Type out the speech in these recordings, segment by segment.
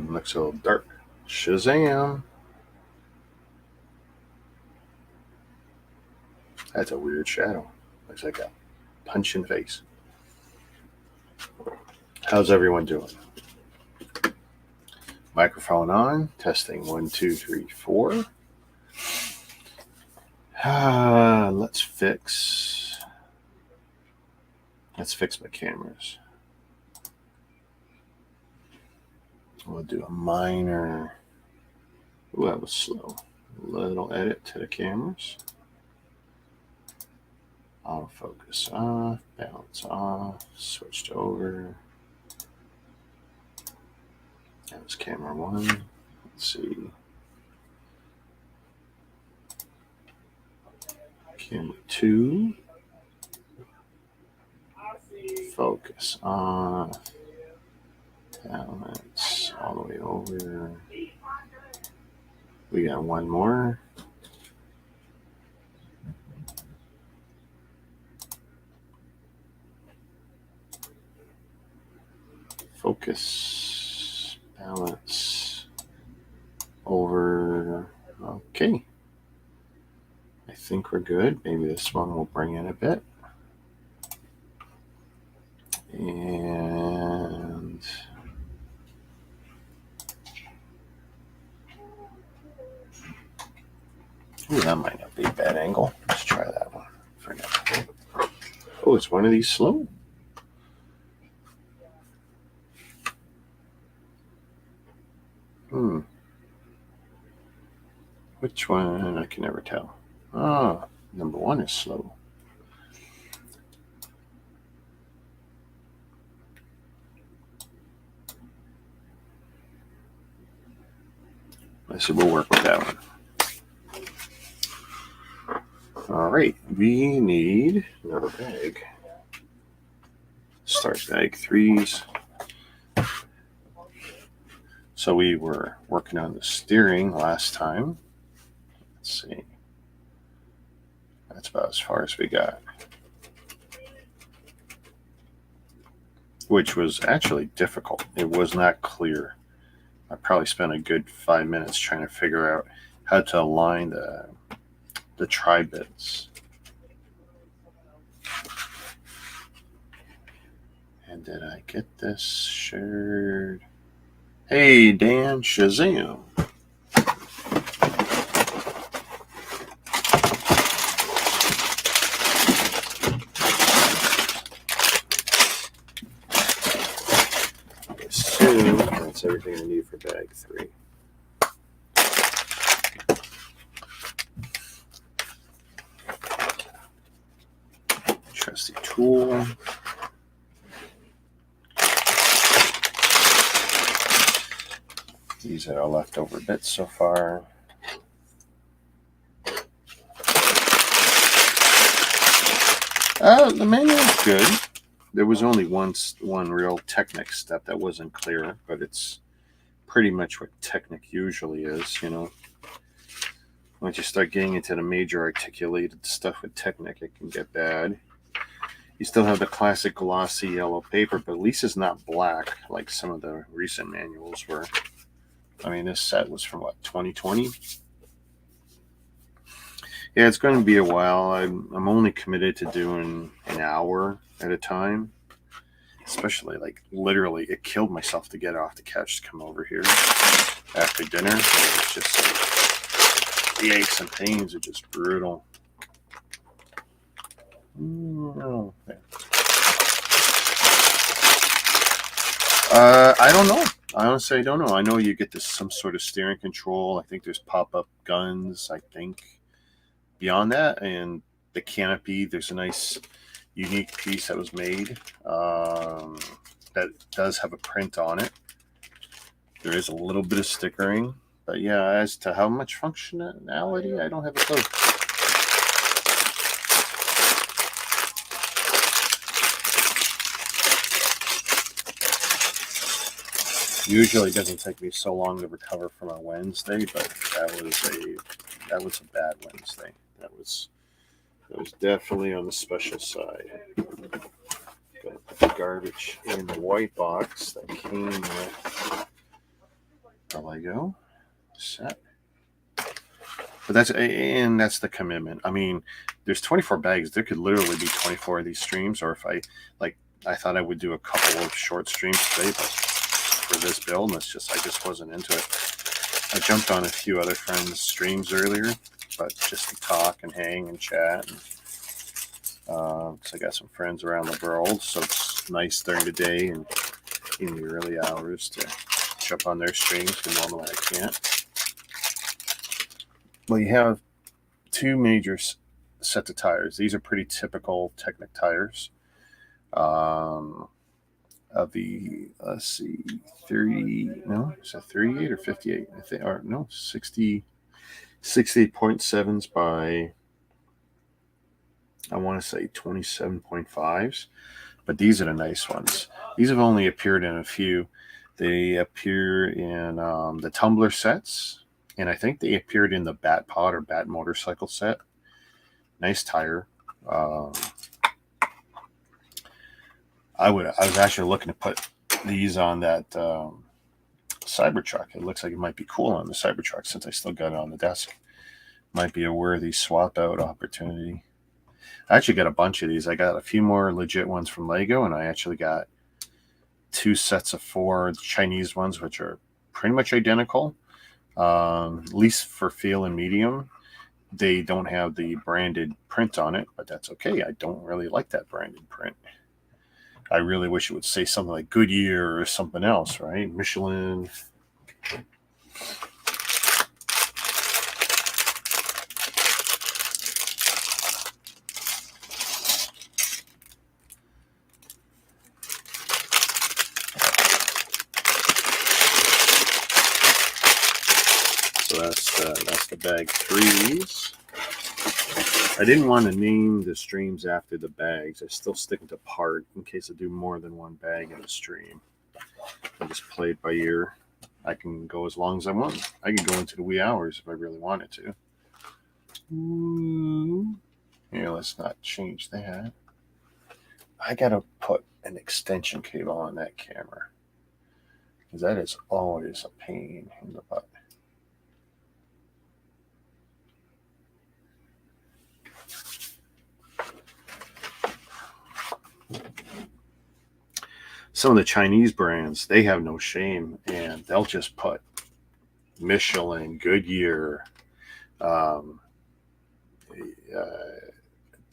Looks a little dark. Shazam. That's a weird shadow. Looks like a punching face. How's everyone doing? Microphone on. Testing 1, 2, 3, 4. Let's fix my cameras. We'll do a minor. Ooh, that was slow. Little edit to the cameras. Autofocus off, balance off, switched over. That was camera 1. Let's see. Camera 2. Focus off. Balance all the way over. We got one more. Focus, balance, over. Okay. I think we're good. Maybe this one will bring in a bit. And ooh, that might not be a bad angle. Let's try that one for now. Oh, is one of these slow? Which one? I can never tell. Number 1 is slow. I said we'll work with that one. All right, we need another bag. Start bag 3s. So we were working on the steering last time. Let's see. That's about as far as we got. Which was actually difficult. It was not clear. I probably spent a good 5 minutes trying to figure out how to align the tri-bits. And did I get this shared? Hey, Dan, Shazam. I assume that's everything I need for bag 3. Trusty tool. These are our leftover bits so far. The manual is good. There was only one real Technic step that wasn't clear, but it's pretty much what Technic usually is, you know. Once you start getting into the major articulated stuff with Technic, it can get bad. You still have the classic glossy yellow paper, but at least it's not black like some of the recent manuals were. I mean, this set was from, what, 2020? Yeah, it's going to be a while. I'm only committed to doing an hour at a time. Especially, like, literally, it killed myself to get off the couch to come over here after dinner. It's just, like, the aches and pains are just brutal. Okay. I don't know. I honestly don't know. I know you get some sort of steering control. I think there's pop-up guns, I think. Beyond that, and the canopy, there's a nice, unique piece that was made that does have a print on it. There is a little bit of stickering. But yeah, as to how much functionality, I don't have a clue. Usually it doesn't take me so long to recover from a Wednesday, but that was a bad Wednesday. That was definitely on the special side. Gotta put the garbage in the white box that came with a Lego set. But that's the commitment. I mean, there's 24 bags. There could literally be 24 of these streams, or if I thought I would do a couple of short streams today, but for this build, I just wasn't into it. I jumped on a few other friends' streams earlier, but just to talk and hang and chat. And, because I got some friends around the world, so it's nice during the day and in the early hours to jump on their streams, because normally I can't. Well, you have two major sets of tires. These are pretty typical Technic tires. Of the, let's see, 30, no, is that 38 or 58? I think, or no, 68.7s by, I want to say 27.5s. But these are the nice ones. These have only appeared in a few. They appear in the Tumbler sets, and I think they appeared in the Bat Pod or Bat Motorcycle set. Nice tire. I was actually looking to put these on that Cybertruck. It looks like it might be cool on the Cybertruck since I still got it on the desk. Might be a worthy swap out opportunity. I actually got a bunch of these. I got a few more legit ones from Lego, and I actually got 2 sets of 4 Chinese ones, which are pretty much identical. At least for feel and medium. They don't have the branded print on it, but that's okay. I don't really like that branded print. I really wish it would say something like Goodyear or something else, right? Michelin. So that's the bag 3s. I didn't want to name the streams after the bags. I still stick to part in case I do more than one bag in a stream. I just play it by ear. I can go as long as I want. I can go into the wee hours if I really wanted to. Here, let's not change that. I gotta put an extension cable on that camera, because that is always a pain in the butt. Some of the Chinese brands, they have no shame, and they'll just put Michelin, Goodyear. Trying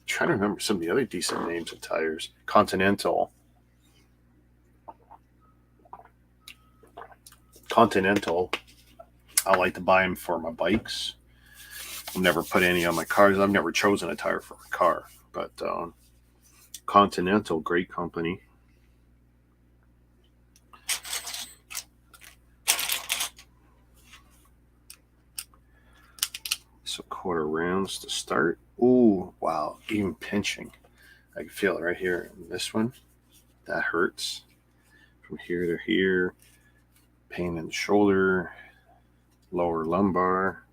to remember some of the other decent names of tires. Continental. I like to buy them for my bikes. I've never put any on my cars. I've never chosen a tire for a car, but Continental, great company. So quarter rounds to start. Ooh, wow, even pinching. I can feel it right here in this one. That hurts. From here to here. Pain in the shoulder. Lower lumbar.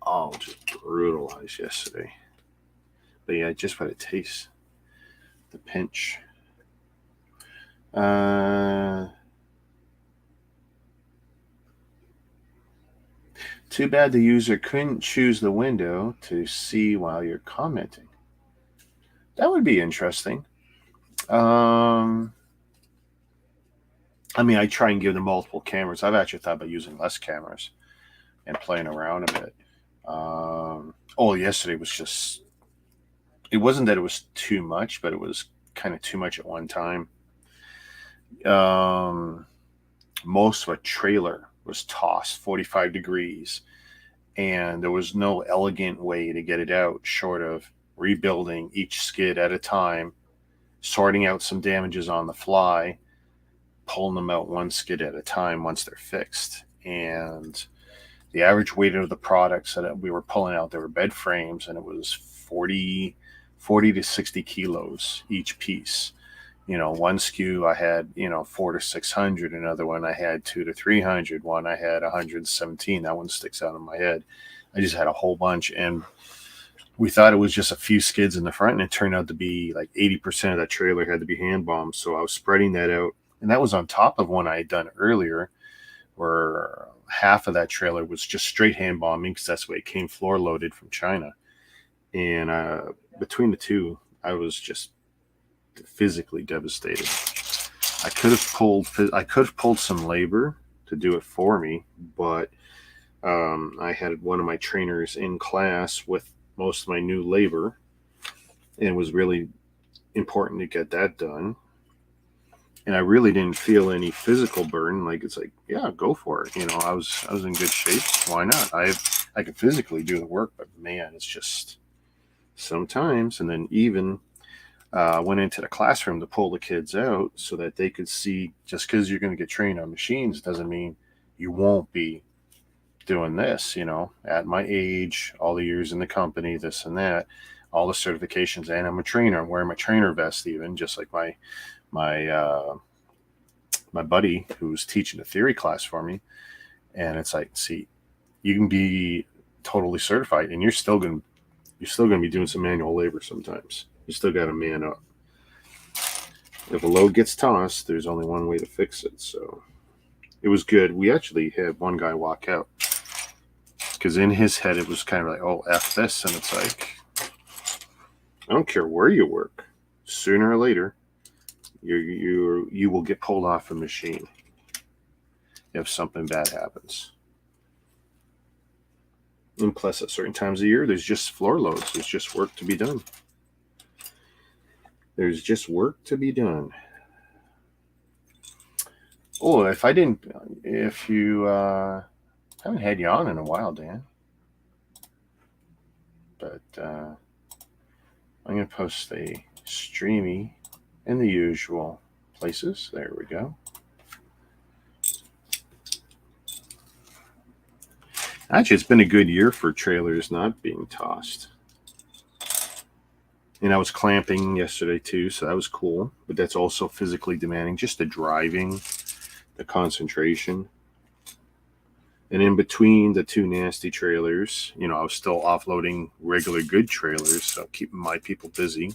Oh, just brutalized yesterday. But yeah, just what it tastes. The pinch. Too bad the user couldn't choose the window to see while you're commenting. That would be interesting. I mean, I try and give them multiple cameras. I've actually thought about using less cameras and playing around a bit. Yesterday was just, it wasn't that it was too much, but it was kind of too much at one time. Most of a trailer was tossed 45 degrees, and there was no elegant way to get it out short of rebuilding each skid at a time, sorting out some damages on the fly, pulling them out one skid at a time once they're fixed. And the average weight of the products that we were pulling out, they were bed frames, and it was 40 to 60 kilos each piece. One SKU I had, 400 to 600. Another one I had 200 to 300. One I had 117. That one sticks out in my head. I just had a whole bunch, and we thought it was just a few skids in the front, and it turned out to be like 80% of that trailer had to be hand bombed. So I was spreading that out, and that was on top of one I had done earlier, where half of that trailer was just straight hand bombing because that's the way it came floor loaded from China. And between the two, I was just physically devastated. I could have pulled some labor to do it for me, but I had one of my trainers in class with most of my new labor, and it was really important to get that done. And I really didn't feel any physical burden. Like, it's like, yeah, go for it. I was in good shape. Why not? I could physically do the work, but man, it's just sometimes. And then even went into the classroom to pull the kids out so that they could see, just because you're going to get trained on machines doesn't mean you won't be doing this. At my age, all the years in the company, this and that, all the certifications, and I'm a trainer. I'm wearing my trainer vest, even just like my buddy who's teaching a theory class for me. And it's like, see, you can be totally certified and you're still going to be doing some manual labor sometimes. You still got to man up. If a load gets tossed, there's only one way to fix it. So it was good. We actually had one guy walk out because in his head it was kind of like, oh, F this. And it's like, I don't care where you work. Sooner or later, you will get pulled off a machine if something bad happens. And plus, at certain times of year, there's just floor loads. There's just work to be done. Oh, if you haven't had you on in a while, Dan, but I'm going to post a streamy in the usual places. There we go. Actually, it's been a good year for trailers not being tossed. And I was clamping yesterday too, so that was cool. But that's also physically demanding, just the driving, the concentration. And in between the two nasty trailers, I was still offloading regular good trailers, so keeping my people busy.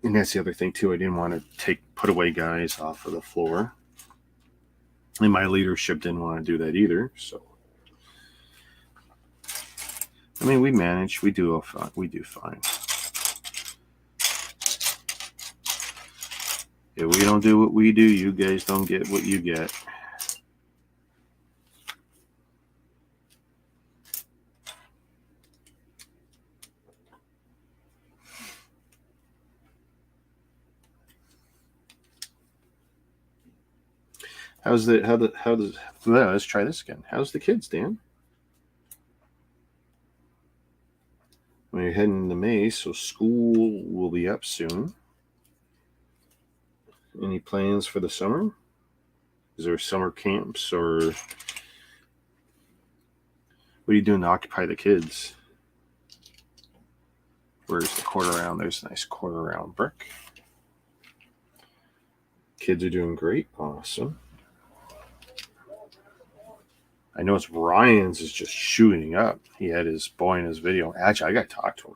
And that's the other thing too. I didn't want to put away guys off of the floor. And my leadership didn't want to do that either. So, I mean, we manage. We do fine. If we don't do what we do, you guys don't get what you get. Let's try this again. How's the kids, Dan? When you're heading to May, so school will be up soon. Any plans for the summer? Is there summer camps, or what are you doing to occupy the kids? Where's the quarter round? There's a nice quarter round brick. Kids are doing great. Awesome. I know it's Ryan's is just shooting up. He had his boy in his video. Actually, I got to talk to him.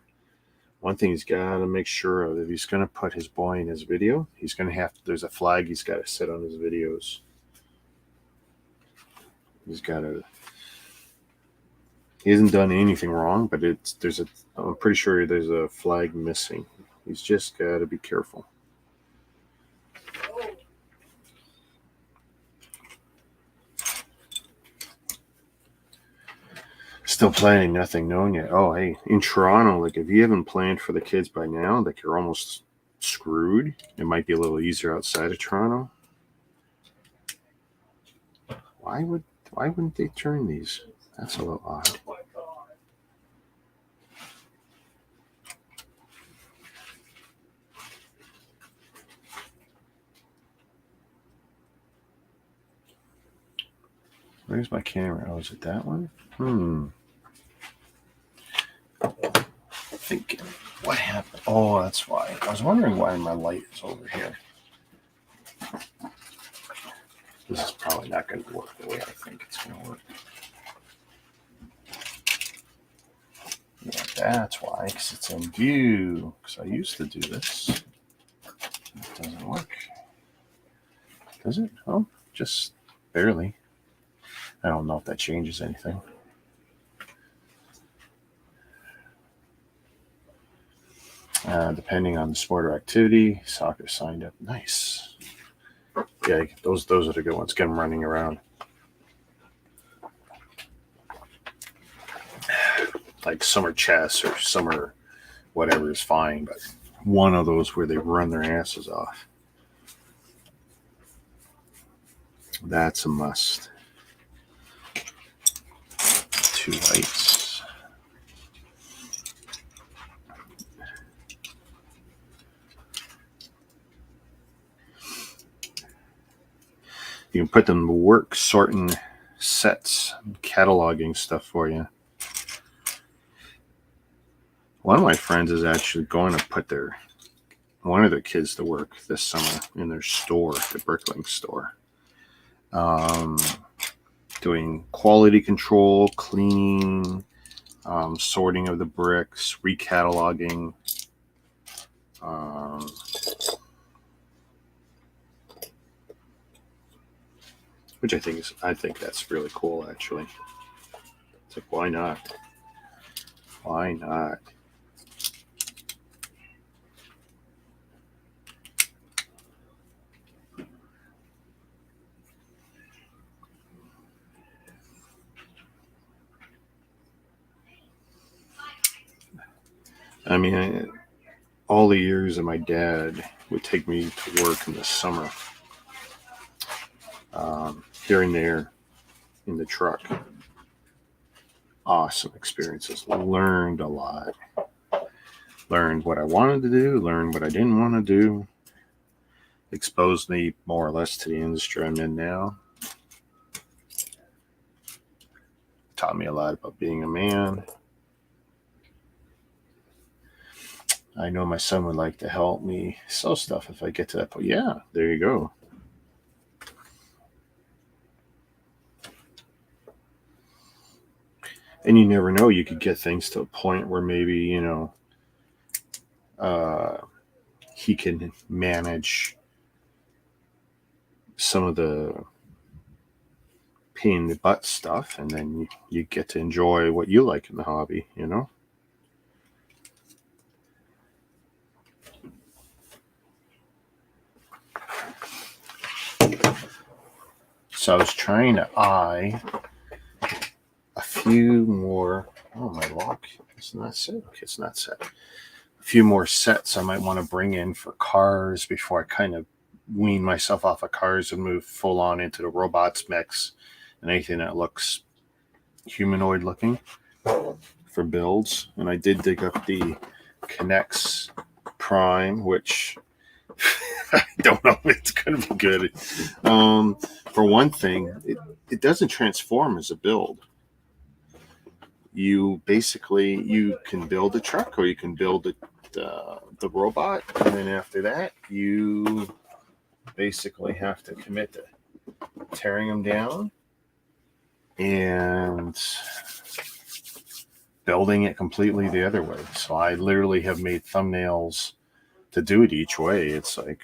One thing he's got to make sure of, if he's going to put his boy in his video, he's going to have to, there's a flag he's got to set on his videos. He hasn't done anything wrong, but I'm pretty sure there's a flag missing. He's just got to be careful. Still planning, nothing known yet. Oh, hey, in Toronto, like if you haven't planned for the kids by now, like you're almost screwed. It might be a little easier outside of Toronto. Why wouldn't they turn these? That's a little odd. Where's my camera? Oh, is it that one? Thinking, what happened? Oh, that's why. I was wondering why my light is over here. This is probably not going to work the way I think it's going to work. Yeah, that's why, because it's in view. Because I used to do this. It doesn't work. Does it? Oh, just barely. I don't know if that changes anything. Depending on the sport or activity, soccer signed up. Nice. Yeah, those are the good ones. Get them running around. Like summer chess or summer whatever is fine, but one of those where they run their asses off. That's a must. 2 lights. You can put them to work sorting sets, cataloging stuff for you. One of my friends is actually going to put one of their kids to work this summer in their store, the BrickLink store. Doing quality control, cleaning, sorting of the bricks, recataloging. Which I think that's really cool, actually. It's like, why not? Why not? I mean, all the years that my dad would take me to work in the summer, during there in the truck. Awesome experiences. Learned a lot. Learned what I wanted to do, learned what I didn't want to do. Exposed me more or less to the industry I'm in now. Taught me a lot about being a man. I know my son would like to help me sew stuff if I get to that point. Yeah, there you go. And you never know, you could get things to a point where maybe, he can manage some of the pain in the butt stuff, and then you get to enjoy what you like in the hobby, So I was trying to eye a few more. Oh, my lock is not set. Okay, it's not set. A few more sets I might want to bring in for cars before I kind of wean myself off of cars and move full on into the robots mix and anything that looks humanoid looking for builds. And I did dig up the Connects Prime, which I don't know if it's going to be good. For one thing, it doesn't transform as a build. You can build a truck, or you can build the robot, and then after that, you basically have to commit to tearing them down and building it completely the other way. So I literally have made thumbnails to do it each way. It's like,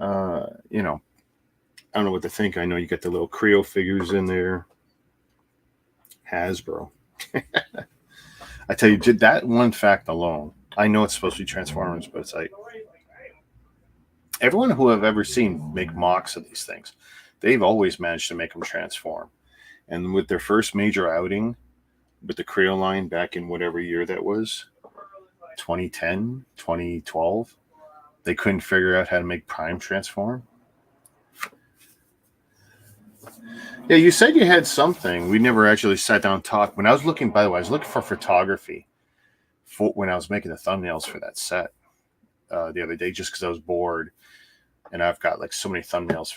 I don't know what to think. I know you got the little Creo figures in there. Hasbro. I tell you, that one fact alone, I know it's supposed to be Transformers, but it's like, everyone who I've ever seen make mocks of these things, they've always managed to make them transform. And with their first major outing with the Creo line back in whatever year that was, 2010, 2012, they couldn't figure out how to make Prime transform. Yeah, you said you had something. We never actually sat down and talked. When I was looking, by the way, I was looking for photography when I was making the thumbnails for that set the other day, just because I was bored. And I've got like so many thumbnails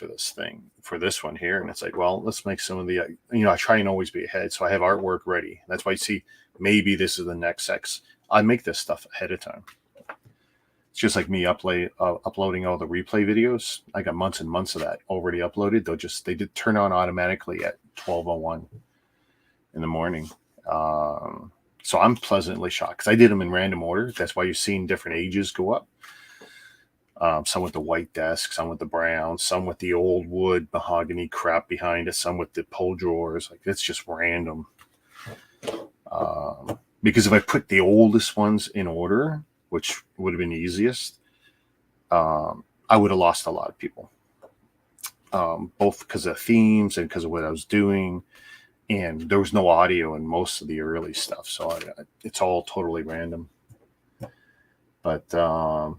for this one here. And it's like, well, let's make some of the, I try and always be ahead. So I have artwork ready. That's why you see, maybe this is the next sex. I make this stuff ahead of time. It's just like me uploading all the replay videos. I got months and months of that already uploaded. They did turn on automatically at 12:01 in the morning. So I'm pleasantly shocked because I did them in random order. That's why you're seeing different ages go up. Some with the white desk, some with the brown, some with the old wood mahogany crap behind it, some with the pull drawers. Like, it's just random. Because if I put the oldest ones in order, which would have been easiest, I would have lost a lot of people. Both because of themes and because of what I was doing. And there was no audio in most of the early stuff. So it's all totally random. But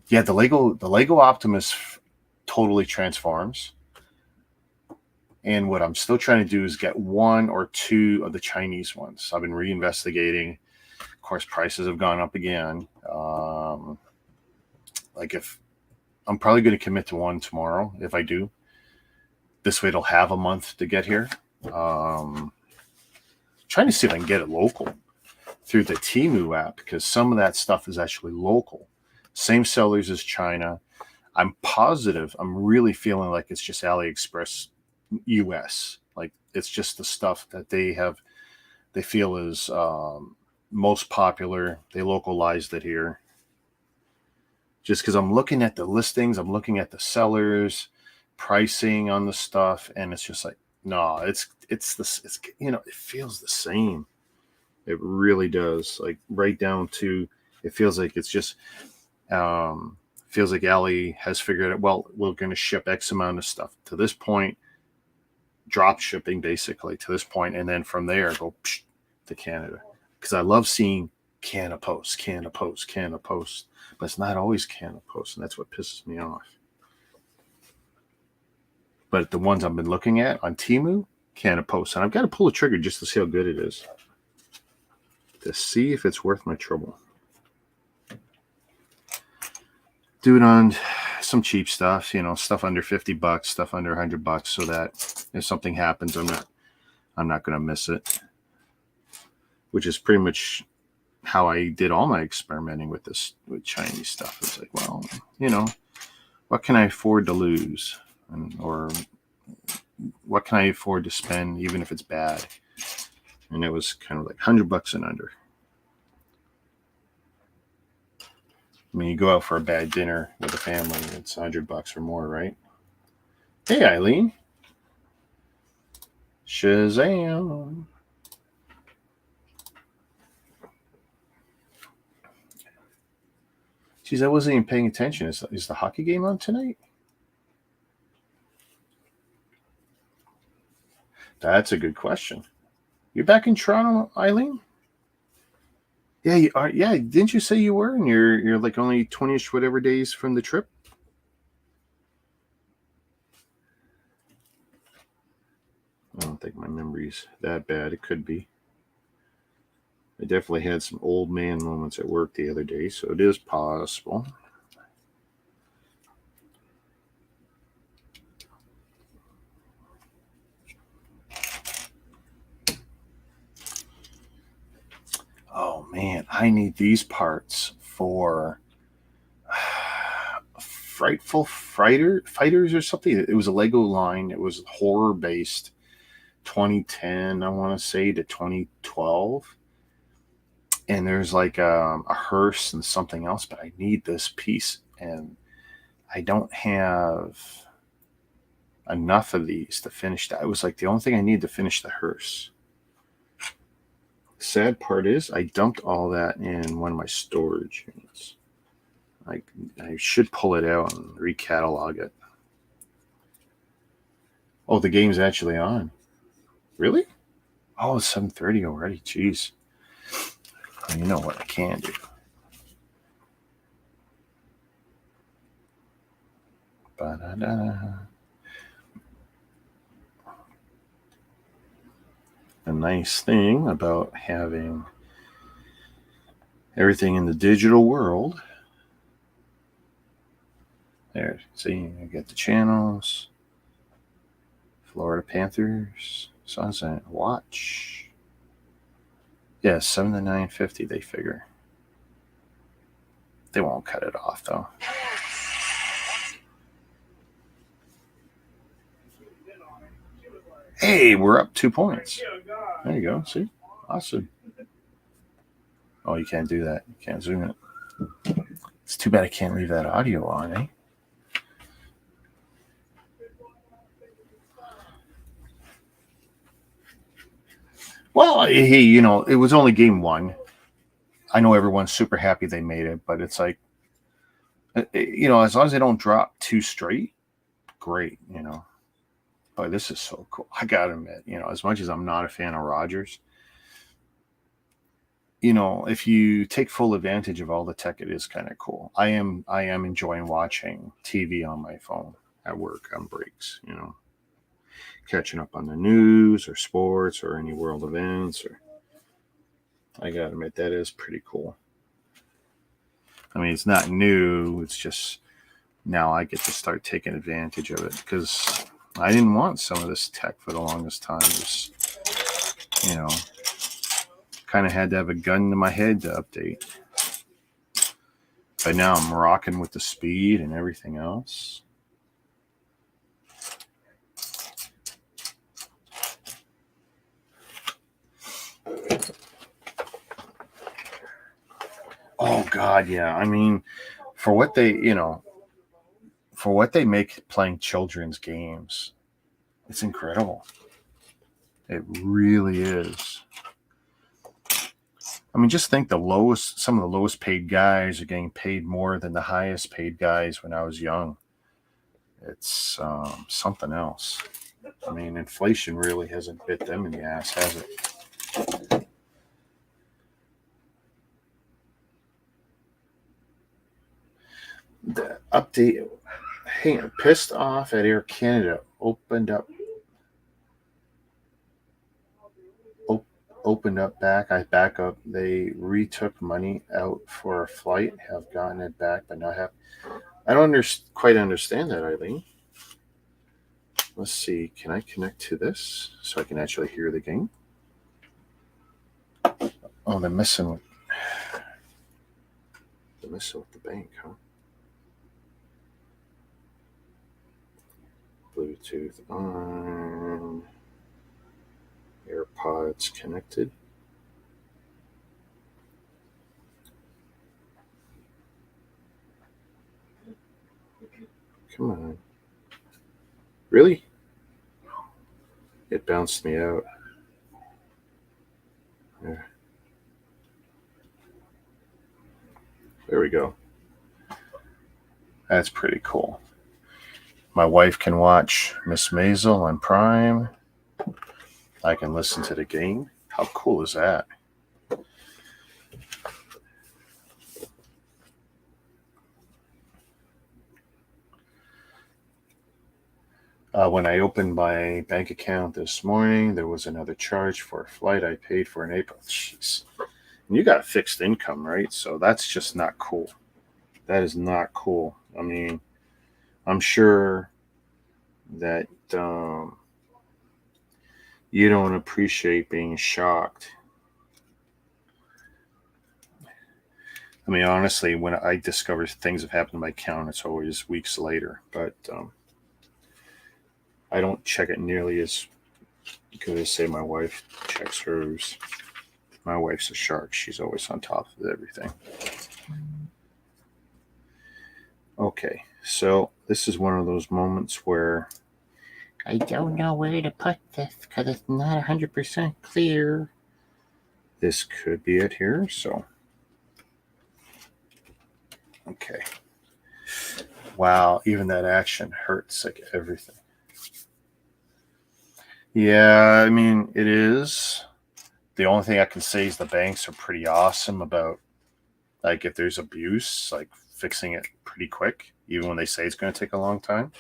yeah, the Lego Optimus totally transforms. And what I'm still trying to do is get one or two of the Chinese ones. I've been reinvestigating. Of course, prices have gone up again. Like, if I'm probably going to commit to one tomorrow, if I do. This way it'll have a month to get here. Trying to see if I can get it local through the Temu app, because some of that stuff is actually local. Same sellers as China. I'm positive, I'm really feeling like it's just AliExpress US. Like, it's just the stuff that they feel is most popular. They localized it here. Just because I'm looking at the listings, I'm looking at the sellers, pricing on the stuff, and it's just like, no, it's it feels the same. It really does. Like, right down to, it feels like it's just feels like Ali has figured out, well, we're going to ship X amount of stuff to this point, drop shipping basically to this point, and then from there go to Canada. Because I love seeing Canada Post, but it's not always Canada Post, and that's what pisses me off. But the ones I've been looking at on Temu, Canada Post, and I've got to pull the trigger just to see how good it is, to see if it's worth my trouble. Do it on some cheap stuff, stuff under $50, stuff under $100, so that if something happens, I'm not going to miss it. Which is pretty much how I did all my experimenting with Chinese stuff. It's like, well, what can I afford to lose, or what can I afford to spend, even if it's bad? And it was kind of like $100 and under. I mean, you go out for a bad dinner with a family, it's $100 or more, right? Hey, Eileen. Shazam. Geez, I wasn't even paying attention. Is the hockey game on tonight? That's a good question. You're back in Toronto, Eileen? Yeah, you are. Yeah, didn't you say you were? And you're like only 20-ish whatever days from the trip. I don't think my memory's that bad. It could be. I definitely had some old man moments at work the other day, so it is possible. Oh man, I need these parts for Frightful Fighters or something. It was a Lego line. It was horror based, 2010, I want to say, to 2012. And there's like a hearse and something else, but I need this piece, and I don't have enough of these to finish that. It was like the only thing I need to finish the hearse. Sad part is I dumped all that in one of my storage units. I should pull it out and recatalog it. Oh, the game's actually on. Really? Oh, it's 7:30 already. Jeez. Well, you know what I can do. Ba-da-da. The nice thing about having everything in the digital world. There, see, you get the channels. Florida Panthers, Sunset Watch. Yeah, 7 to 950, they figure. They won't cut it off, though. Hey, we're up 2 points. There you go. See? Awesome. Oh, you can't do that. You can't zoom it. It's too bad I can't leave that audio on, eh? Well, hey, you know, it was only game one. I know everyone's super happy they made it, but it's like, you know, as long as they don't drop two straight, great, you know. But this is so cool. I gotta admit, you know, as much as I'm not a fan of Rogers, you know, if you take full advantage of all the tech, it is kind of cool. I am enjoying watching TV on my phone at work on breaks, you know, catching up on the news or sports or any world events. Or I gotta admit, that is pretty cool. I mean, it's not new. It's just now I get to start taking advantage of it because I didn't want some of this tech for the longest time. Just, you know, kind of had to have a gun to my head to update. But now I'm rocking with the speed and everything else. Oh God, yeah. I mean, for what they, you know, for what they make playing children's games, it's incredible. It really is. I mean, just think some of the lowest paid guys are getting paid more than the highest paid guys when I was young. It's something else. I mean, inflation really hasn't bit them in the ass, has it? The update, hey, pissed off at Air Canada, opened up back up. They retook money out for a flight, have gotten it back, but not have. I don't quite understand that, Eileen. Let's see. Can I connect to this so I can actually hear the game? Oh, they're messing with the bank, huh? Bluetooth on. AirPods connected. Come on. Really? It bounced me out. Yeah. There we go. That's pretty cool. My wife can watch Miss Maisel on Prime. I can listen to the game. How cool is that? When I opened my bank account this morning, there was another charge for a flight I paid for in April. Jeez. And you got a fixed income, right? So that's just not cool. That is not cool. I mean, I'm sure that you don't appreciate being shocked. I mean, honestly, when I discover things have happened to my account, it's always weeks later. But I don't check it nearly as good as, say, my wife checks hers. My wife's a shark. She's always on top of everything. Okay, so this is one of those moments where I don't know where to put this because it's not 100% clear. This could be it here, so. Okay. Wow, even that action hurts like everything. Yeah, I mean, it is. The only thing I can say is the banks are pretty awesome about, like, if there's abuse, like fixing it pretty quick, even when they say it's going to take a long time.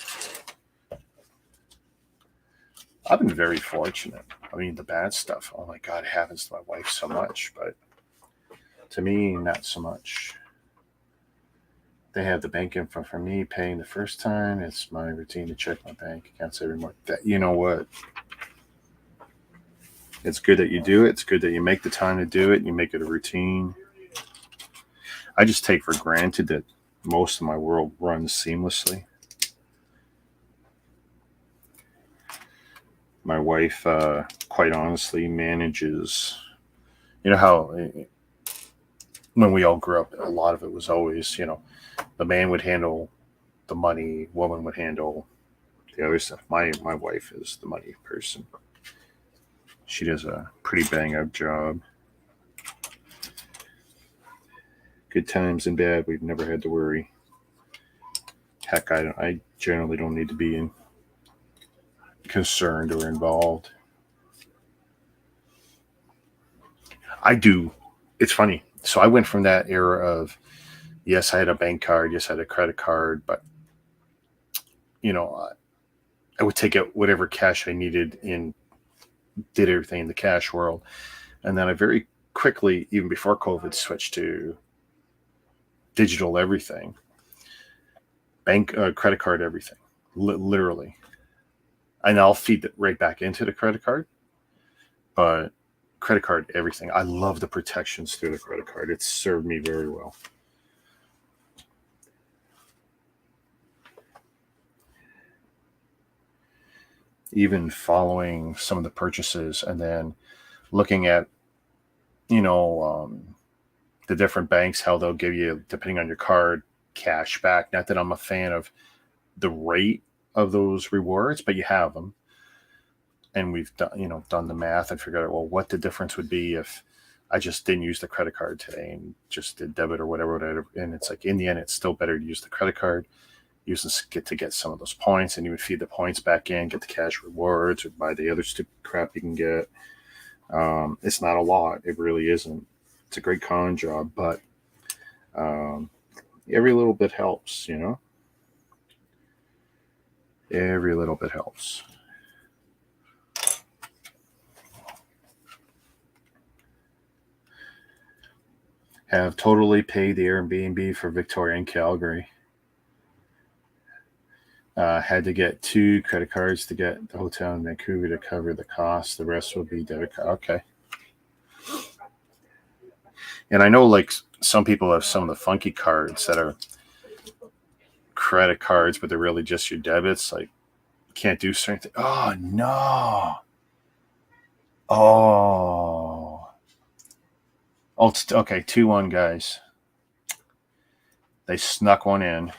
I've been very fortunate. I mean, the bad stuff, oh my God, it happens to my wife so much, but to me, not so much. They have the bank info for me paying the first time. It's my routine to check my bank accounts every month. That, you know what? It's good that you do it. It's good that you make the time to do it and you make it a routine. I just take for granted that most of my world runs seamlessly. My wife, quite honestly, manages. You know how when we all grew up, a lot of it was always, you know, the man would handle the money, woman would handle the other stuff. My wife is the money person. She does a pretty bang up job. Good times and bad, we've never had to worry. Heck, I generally don't need to be concerned or involved. I do. It's funny. So I went from that era of, yes, I had a bank card, yes, I had a credit card, but I would take out whatever cash I needed and did everything in the cash world. And then I very quickly, even before COVID, switched to digital everything, bank, credit card, everything, literally. And I'll feed it right back into the credit card, but credit card, everything. I love the protections through the credit card. It's served me very well. Even following some of the purchases and then looking at, the different banks, how they'll give you, depending on your card, cash back. Not that I'm a fan of the rate of those rewards, but you have them. And we've done the math and figured out, well, what the difference would be if I just didn't use the credit card today and just did debit or whatever. And it's like, in the end, it's still better to use the credit card, get some of those points, and you would feed the points back in, get the cash rewards, or buy the other stupid crap you can get. It's not a lot. It really isn't. It's a great con job, but every little bit helps, Every little bit helps. Have totally paid the Airbnb for Victoria and Calgary. Had to get 2 credit cards to get the hotel in Vancouver to cover the cost. The rest will be debit card. Okay. And I know, like, some people have some of the funky cards that are credit cards, but they're really just your debits. Like, can't do certain things. Oh, no. Oh, okay. 2-1, guys. They snuck one in.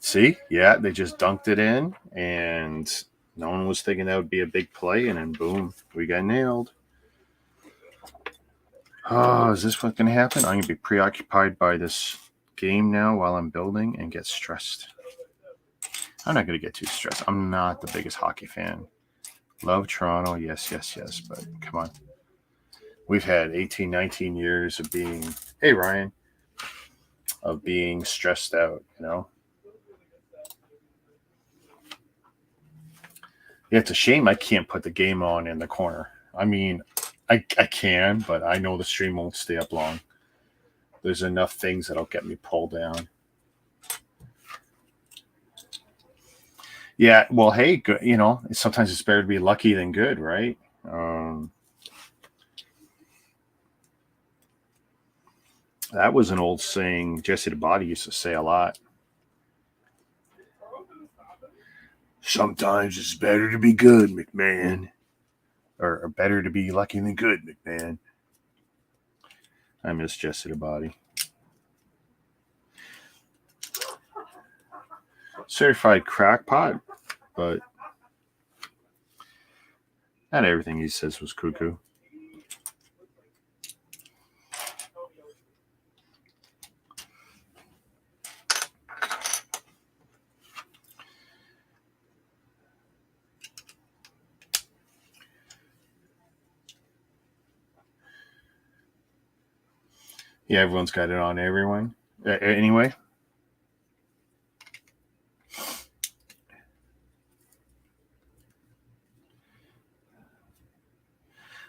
See? Yeah, they just dunked it in, and no one was thinking that would be a big play, and then boom, we got nailed. Oh, is this what's going to happen? I'm going to be preoccupied by this game now while I'm building and get stressed. I'm not going to get too stressed. I'm not the biggest hockey fan. Love Toronto, yes, but come on. We've had 18, 19 years of being, hey, Ryan, of being stressed out, Yeah, it's a shame I can't put the game on in the corner. I mean, I can, but I know the stream won't stay up long. There's enough things that'll get me pulled down. Yeah, well, hey, good. Sometimes it's better to be lucky than good, right? That was an old saying Jesse the Body used to say a lot. Sometimes it's better to be good, McMahon. Or better to be lucky than good, McMahon. I miss Jesse the Body. Certified crackpot, but not everything he says was cuckoo. Yeah, everyone's got it on everyone. Anyway.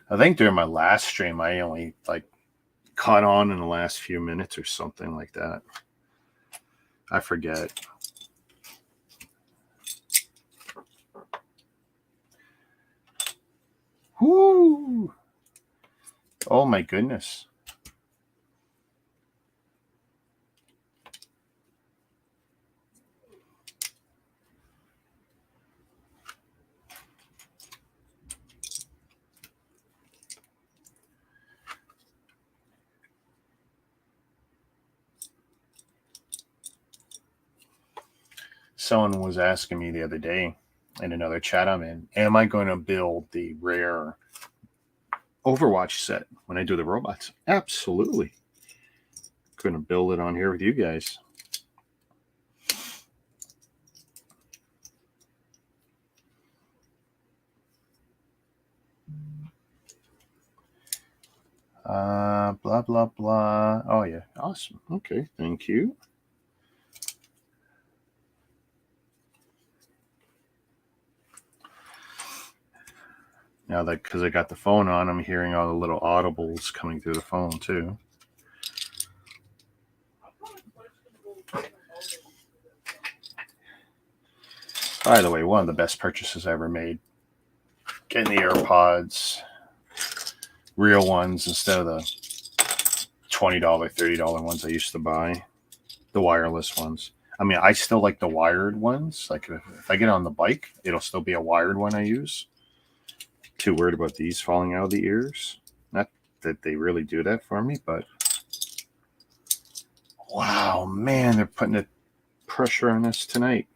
I think during my last stream, I only caught on in the last few minutes or something like that. I forget. Whoo! Oh my goodness. Someone was asking me the other day in another chat I'm in, am I going to build the rare Overwatch set when I do the robots? Absolutely. Going to build it on here with you guys. Blah, blah, blah. Oh, yeah. Awesome. Okay. Thank you. Now that, because I got the phone on, I'm hearing all the little audibles coming through the phone too. By the way, one of the best purchases I ever made. Getting the AirPods, real ones instead of the $20, $30 ones I used to buy. The wireless ones. I mean, I still like the wired ones. Like if I get on the bike, it'll still be a wired one I use. Too worried about these falling out of the ears. Not that they really do that for me, but wow, man, they're putting the pressure on us tonight.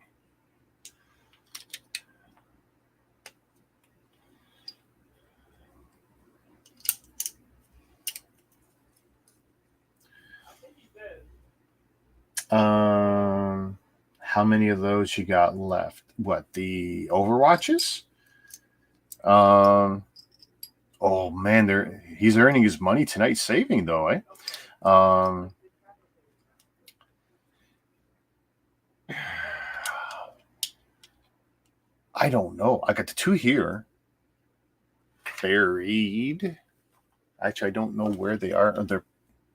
How many of those you got left? What, the Overwatches? Oh man, he's earning his money tonight, saving though, eh? I don't know. I got the two here buried. Actually, I don't know where they are.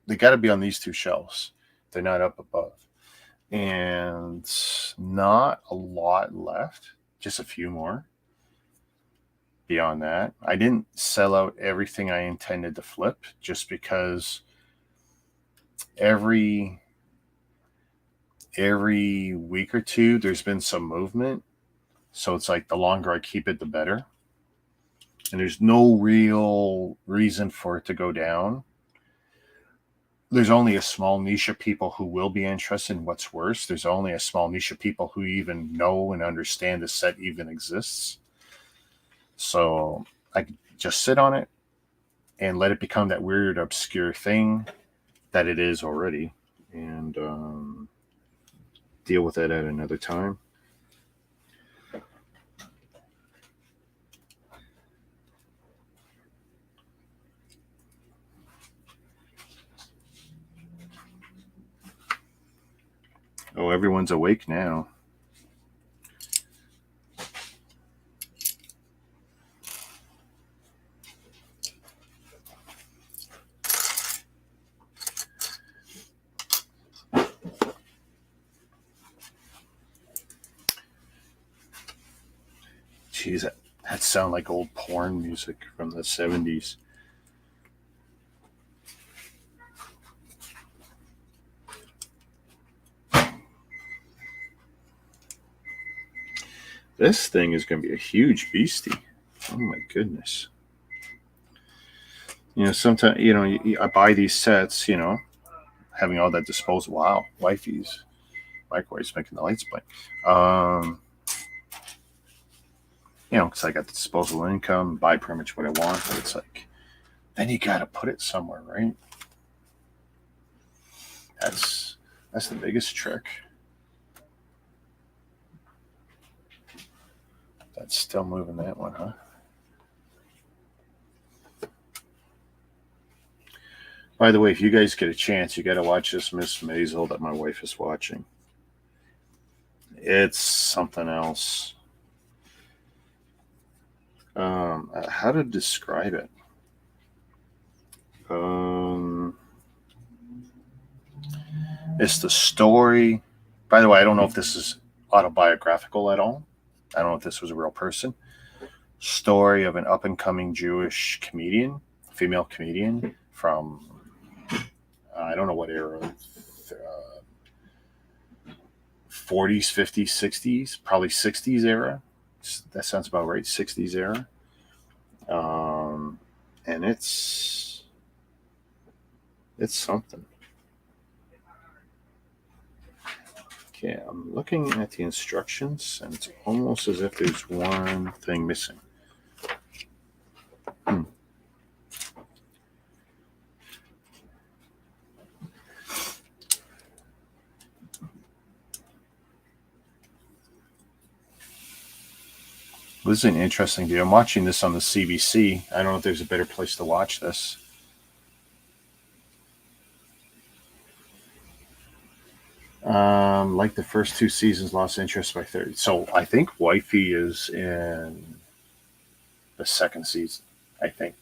They got to be on these two shelves. They're not up above. And not a lot left. Just a few more. Beyond that, I didn't sell out everything I intended to flip just because every week or two there's been some movement. So it's like the longer I keep it, the better. And there's no real reason for it to go down. There's only a small niche of people who will be interested in what's worse. There's only a small niche of people who even know and understand the set even exists. So I could just sit on it and let it become that weird, obscure thing that it is already, and deal with it at another time. Oh, everyone's awake now. Jeez, that sound like old porn music from the 70s. This thing is going to be a huge beastie. Oh my goodness. You know, sometimes, you know, I buy these sets, you know, having all that disposal. Wow, wifey's microwave's making the lights blink. You know, because I got the disposable income, buy pretty much what I want, but it's like, then you got to put it somewhere, right? That's the biggest trick. That's still moving that one, huh? By the way, if you guys get a chance, you got to watch this Miss Maisel that my wife is watching. It's something else. How to describe it? It's the story. By the way, I don't know if this is autobiographical at all. I don't know if this was a real person. Story of an up-and-coming Jewish comedian, female comedian from I don't know what era, 40s, 50s, 60s, probably 60s era. That sounds about right, 60s era. And it's something. Okay, I'm looking at the instructions, and it's almost as if there's one thing missing. This is an interesting video. I'm watching this on the CBC. I don't know if there's a better place to watch this. Like the first two seasons, lost interest by 30. So I think Wifey is in the second season, I think.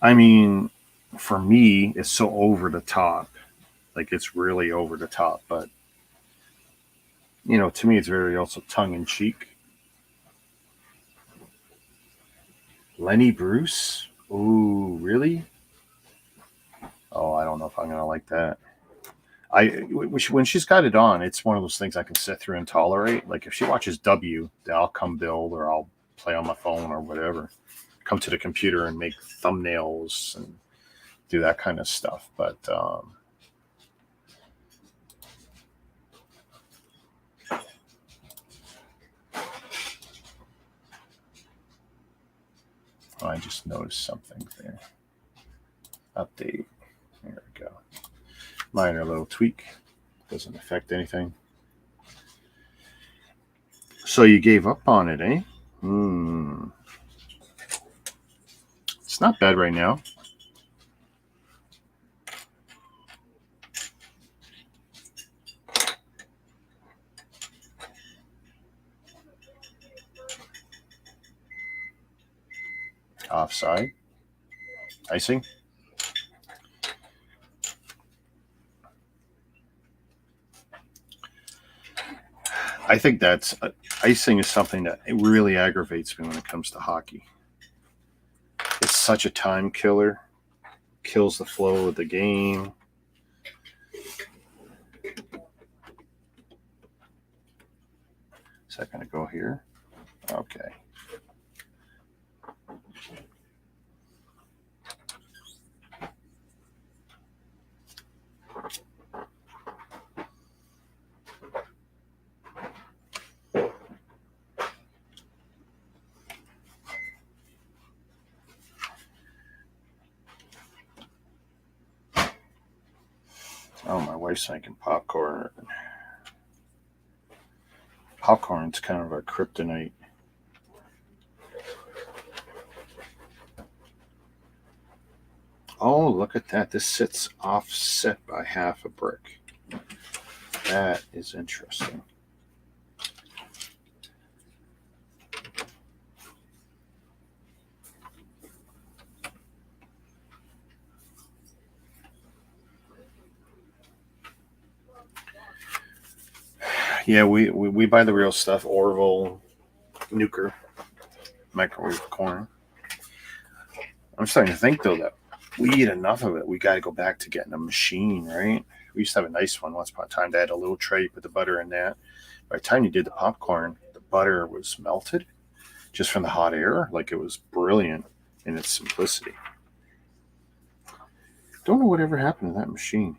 I mean, for me, it's so over the top. Like, it's really over the top. But, you know, to me, it's very also tongue-in-cheek. Lenny Bruce? Ooh, really? Oh, I don't know if I'm going to like that. When she's got it on, it's one of those things I can sit through and tolerate. Like, if she watches W, then I'll come build or I'll play on my phone or whatever. Come to the computer and make thumbnails and do that kind of stuff. But I just noticed something there. Update. There we go. Minor little tweak. Doesn't affect anything. So you gave up on it, eh? It's not bad right now. Offside. Icing. I think that's icing is something that it really aggravates me when it comes to hockey. It's such a time killer. Kills the flow of the game. Is that going to go here? Okay. Oh, my wife's making popcorn. Popcorn's kind of our kryptonite. Oh, look at that. This sits offset by half a brick. That is interesting. Yeah, we buy the real stuff. Orville, Nuker, microwave corn. I'm starting to think, though, that we eat enough of it. We got to go back to getting a machine, right? We used to have a nice one once upon a time. They had a little tray, you put the butter in that. By the time you did the popcorn, the butter was melted just from the hot air. Like, it was brilliant in its simplicity. Don't know whatever happened to that machine.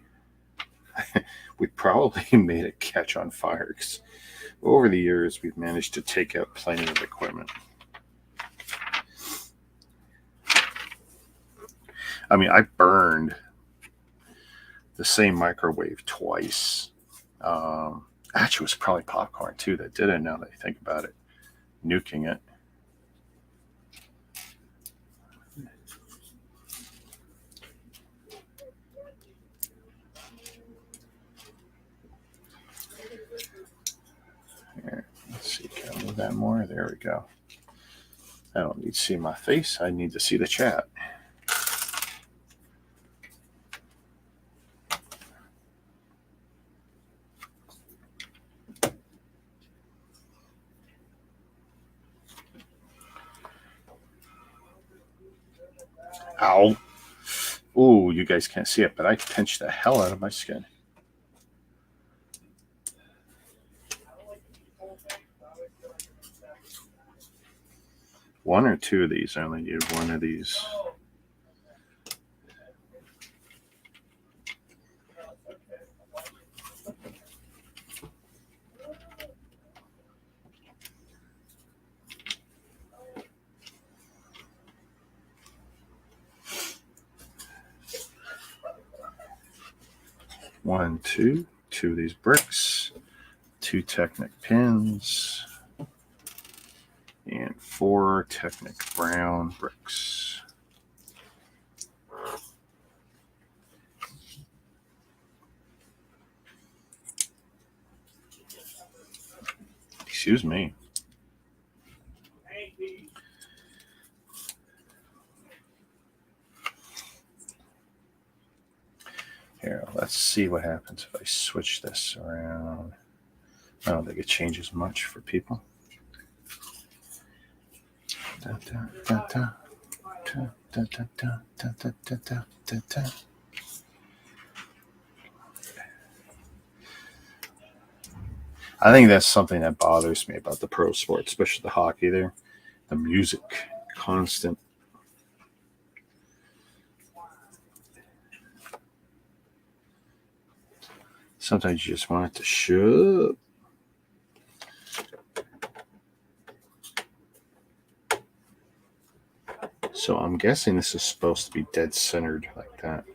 We probably made it catch on fire, because over the years we've managed to take out plenty of equipment. I mean, I burned the same microwave twice. Actually, it was probably popcorn too that did it, now that I think about it. Nuking it. Here, let's see, can I move that more? There we go. I don't need to see my face. I need to see the chat. Ow. Ooh, you guys can't see it, but I pinched the hell out of my skin. One or two of these. I only need one of these. 1, 2 of these bricks, 2 Technic pins, and 4 Technic brown bricks. Excuse me. Here, let's see what happens if I switch this around. I don't think it changes much for people. I think that's something that bothers me about the pro sport, especially the hockey there. The music, constant. Sometimes you just want it to shut. So I'm guessing this is supposed to be dead centered like that,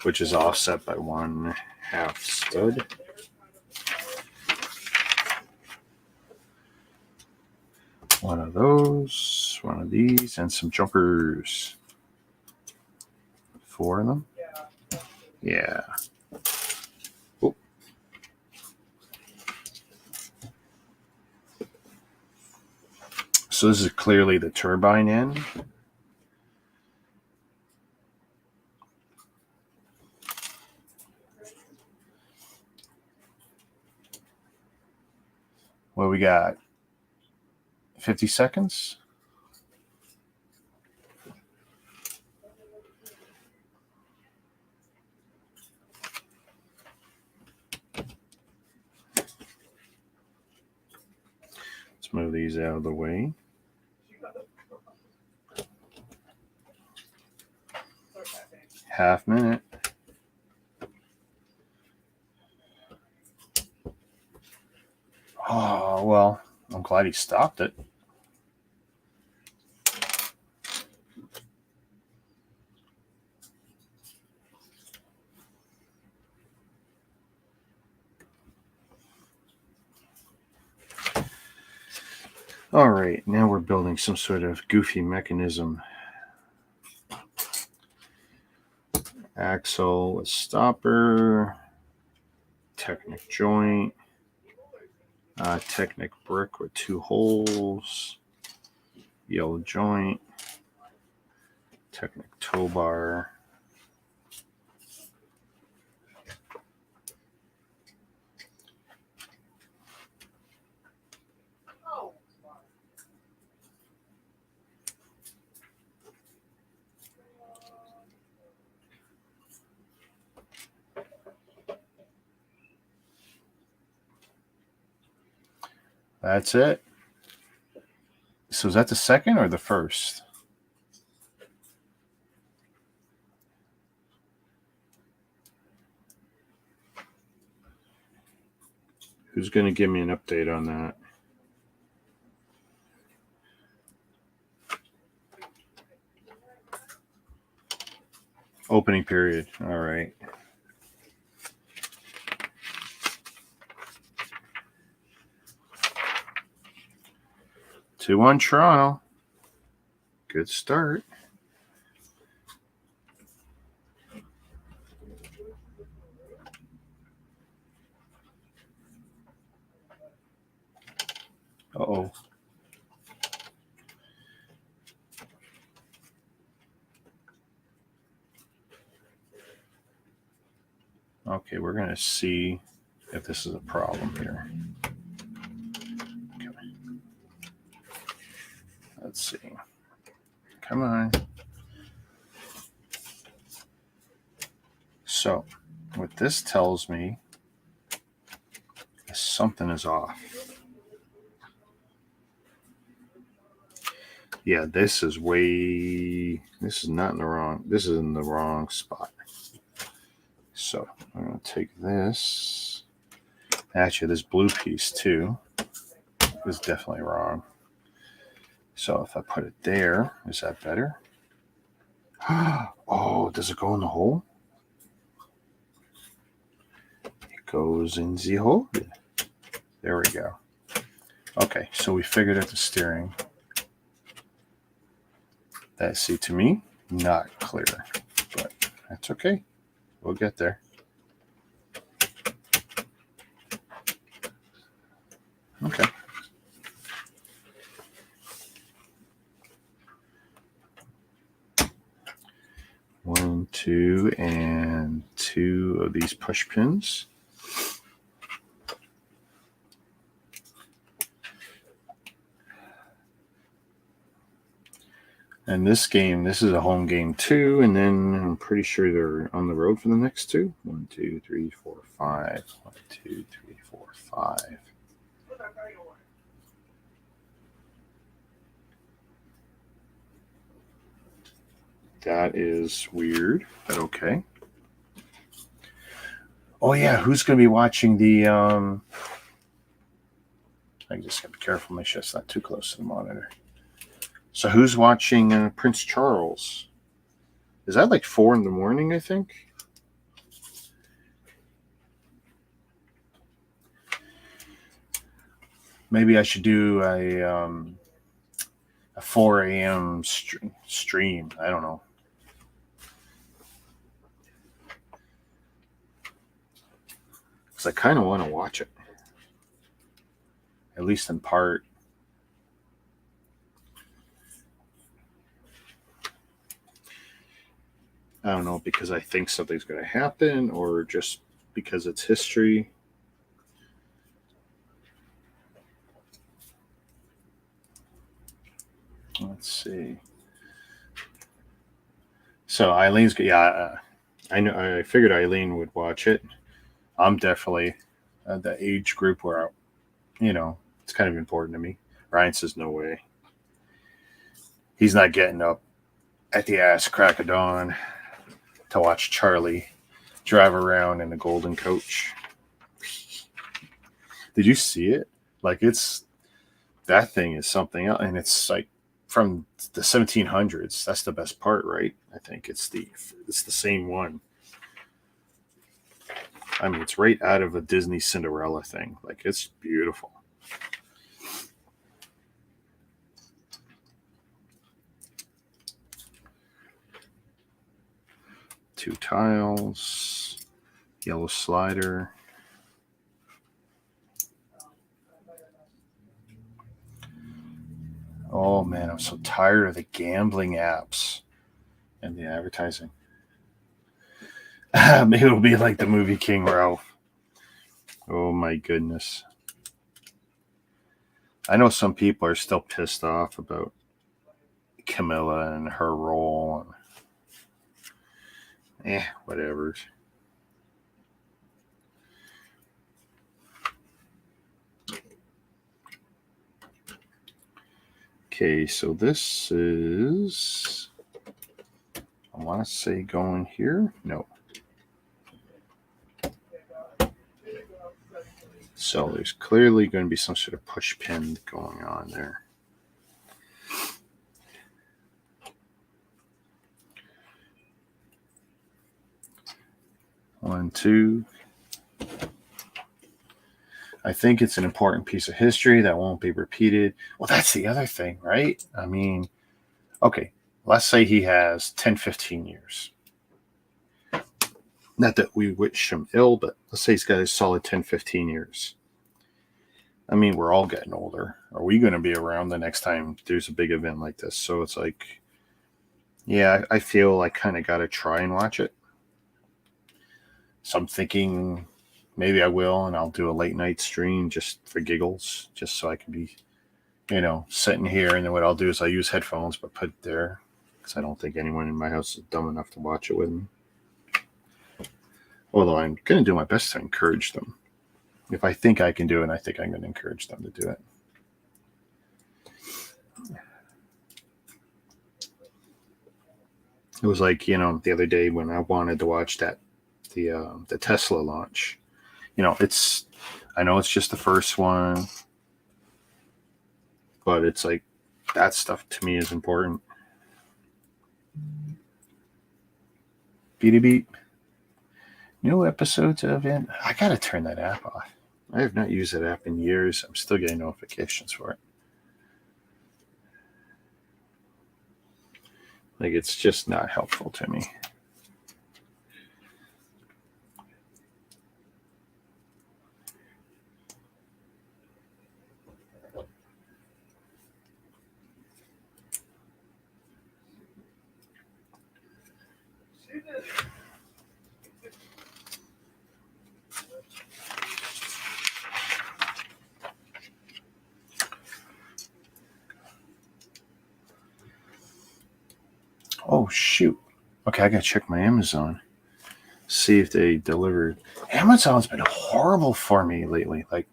which is offset by 1/2 stud. One of those, one of these, and some jumpers. 4 of them. Yeah. Oh. So this is clearly the turbine end. What we got? 50 seconds? Let's move these out of the way. Half minute. Oh, well, I'm glad he stopped it. All right, now we're building some sort of goofy mechanism. Axle with stopper, Technic joint, Technic brick with 2 holes, yellow joint, Technic tow bar. That's it. So is that the second or the first? Who's going to give me an update on that? Opening period. All right. 2-1 Toronto. Good start. Uh-oh. Okay, we're going to see if this is a problem here. Okay. Let's see. Come on. So, what this tells me is something is off. Yeah, this is not in the wrong, this is in the wrong spot. So I'm going to take this. Actually, this blue piece too is definitely wrong. So if I put it there, is that better? Oh, Oh, does it go in the hole? It goes in the hole. There we go. Okay, so we figured out the steering. That, see, to me, not clear, but that's okay. We'll get there. Okay. One, two, and two of these push pins. And this game, this is a home game too, and then I'm pretty sure they're on the road for the next two. 1, 2, 3, 4, 5. 1, 2, 3, 4, 5. That is weird, but okay. Oh yeah, who's going to be watching the? I just got to be careful, make sure it's not too close to the monitor. So who's watching Prince Charles? Is that like 4 in the morning, I think? Maybe I should do a 4 a.m. stream. I don't know. Because I kind of want to watch it. At least in part. I don't know, because I think something's going to happen or just because it's history. Let's see. So Eileen's, yeah, I figured Eileen would watch it. I'm definitely the age group where, it's kind of important to me. Ryan says no way. He's not getting up at the ass crack of dawn to watch Charlie drive around in a golden coach. Did you see it? Like, that thing is something else, and it's like from the 1700s. That's the best part, right? I think it's the same one. I mean, it's right out of a Disney Cinderella thing. Like, it's beautiful. Two tiles, yellow slider. Oh man, I'm so tired of the gambling apps and the advertising. Maybe it'll be like the movie King Ralph. Oh my goodness. I know some people are still pissed off about Camilla and her role. Whatever. Okay, so this is, I want to say going here. No. So there's clearly going to be some sort of push pin going on there. One, two. I think it's an important piece of history that won't be repeated. Well, that's the other thing, right? I mean, okay, let's say he has 10, 15 years. Not that we wish him ill, but let's say he's got a solid 10, 15 years. I mean, we're all getting older. Are we going to be around the next time there's a big event like this? So it's like, yeah, I feel I kind of got to try and watch it. So I'm thinking maybe I will, and I'll do a late night stream just for giggles, just so I can be, sitting here. And then what I'll do is I'll use headphones, but put it there because I don't think anyone in my house is dumb enough to watch it with me. Although I'm going to do my best to encourage them. If I think I can do it, I think I'm going to encourage them to do it. It was like, the other day when I wanted to watch the Tesla launch. I know it's just the first one, but it's like that stuff to me is important. Beady beep. New episodes of it. I gotta turn that app off. I have not used that app in years. I'm still getting notifications for it. Like, it's just not helpful to me. Oh, shoot. Okay, I gotta check my Amazon. See if they delivered. Amazon's been horrible for me lately. Like,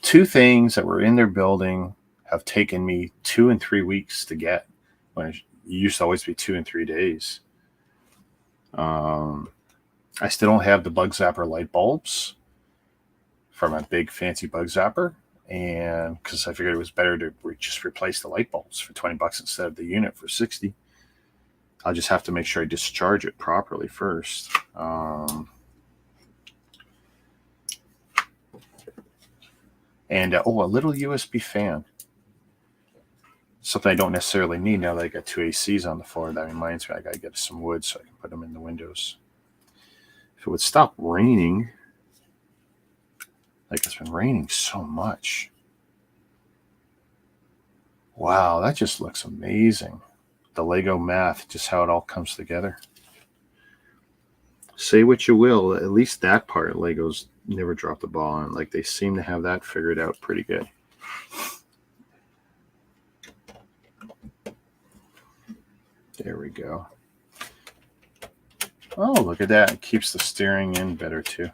2 things that were in their building have taken me 2 and 3 weeks to get. When it used to always be 2 and 3 days. I still don't have the bug zapper light bulbs for my big fancy bug zapper, and because I figured it was better to just replace the light bulbs for $20 instead of the unit for $60. I'll just have to make sure I discharge it properly first. And a little USB fan. Something I don't necessarily need now that I got 2 ACs on the floor. That reminds me, I got to get some wood so I can put them in the windows. If it would stop raining, like it's been raining so much. Wow, that just looks amazing. The Lego math, just how it all comes together. Say what you will, at least that part of Lego's never dropped the ball on. Like, they seem to have that figured out pretty good. There we go. Oh, look at that. It keeps the steering in better too.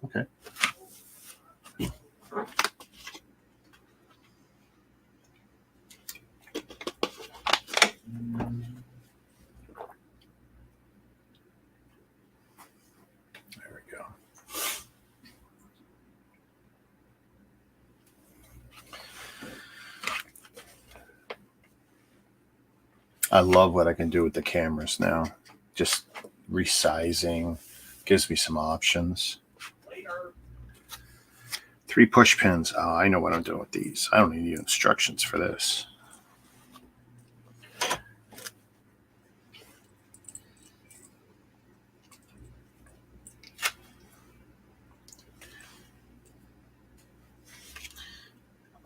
Okay. There we go. I love what I can do with the cameras now. Just resizing gives me some options. 3 push pins. Oh, I know what I'm doing with these. I don't need instructions for this.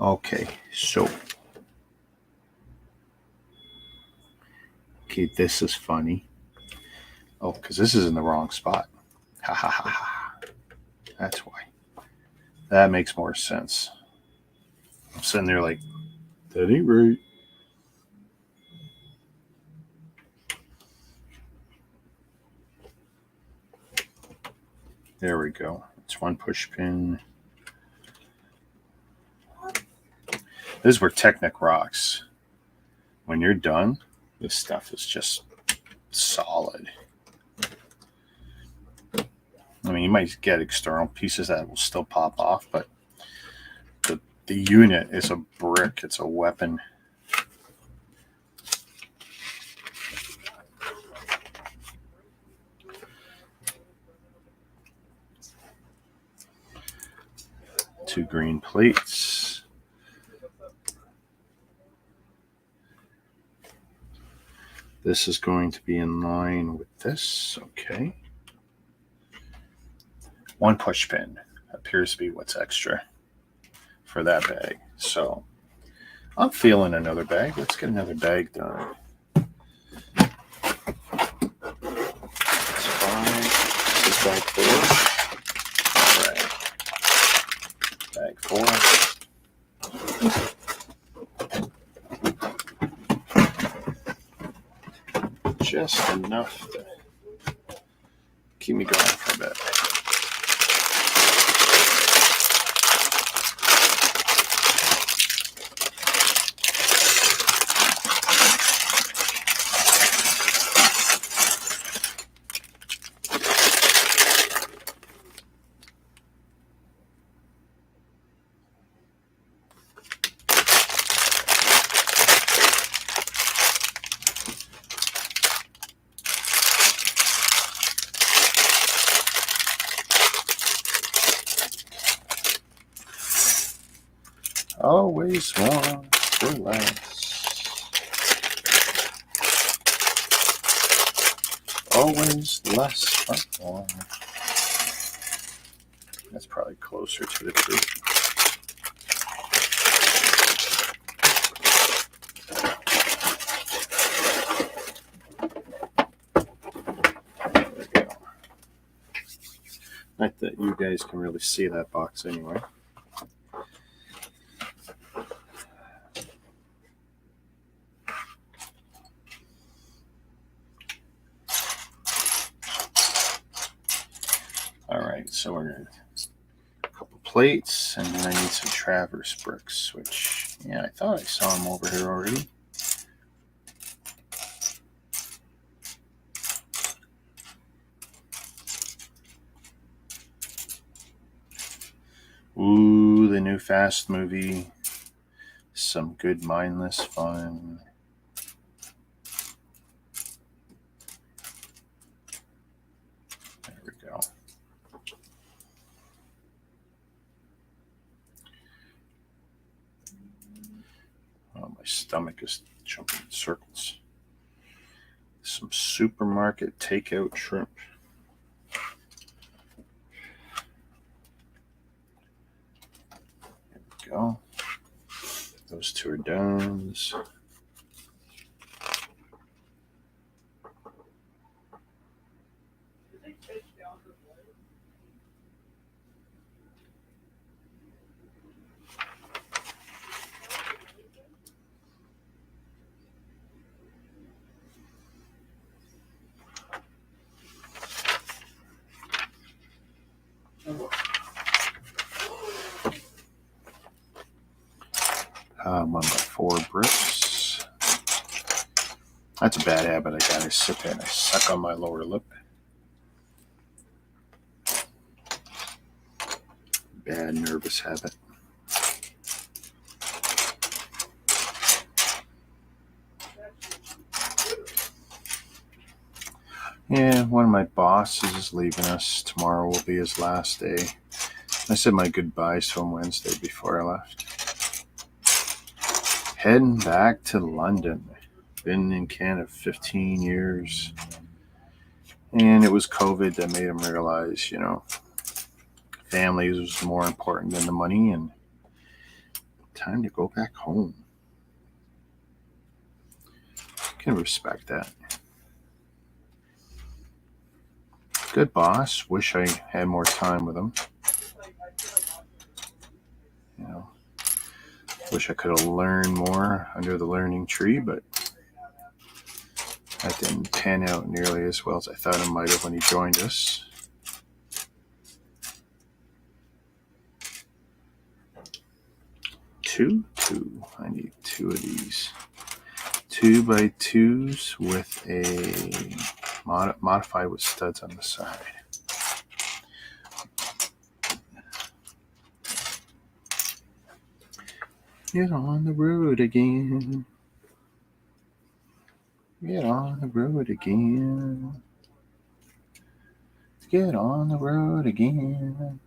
Okay, so. Okay, this is funny. Oh, because this is in the wrong spot. Ha ha ha ha. That's why. That makes more sense. I'm sitting there like, that ain't right. There we go. It's 1 push pin. This is where Technic rocks. When you're done, this stuff is just solid. I mean, you might get external pieces that will still pop off, but the unit is a brick. It's a weapon. Two green plates. This is going to be in line with this. Okay. 1 push pin appears to be what's extra for that bag. So I'm feeling another bag. Let's get another bag done. That's fine. This is bag 4. All right. Bag 4. Just enough to keep me going for a bit. always want for less. Always less for more. That's probably closer to the truth. There we go. Not that you guys can really see that box anyway. All right, so we're going to a couple plates, and then I need some traverse bricks, which, yeah, I thought I saw them over here already. Ooh, the new Fast movie. Some good mindless fun. There we go. Oh, my stomach is jumping in circles. Some supermarket takeout shrimp. There we go. Those two are downs. I'm on my 4 bricks. That's a bad habit I got. I sit there and I suck on my lower lip. Bad nervous habit. Yeah, one of my bosses is leaving us. Tomorrow will be his last day. I said my goodbyes to him Wednesday before I left. Heading back to London. Been in Canada 15 years. And it was COVID that made him realize, family was more important than the money, and time to go back home. I can respect that. Good boss. Wish I had more time with him. Wish I could have learned more under the learning tree, but that didn't pan out nearly as well as I thought it might have when he joined us. Two. I need 2 of these. 2x2s with a modified with studs on the side. Get on the road again. Get on the road again. Get on the road again.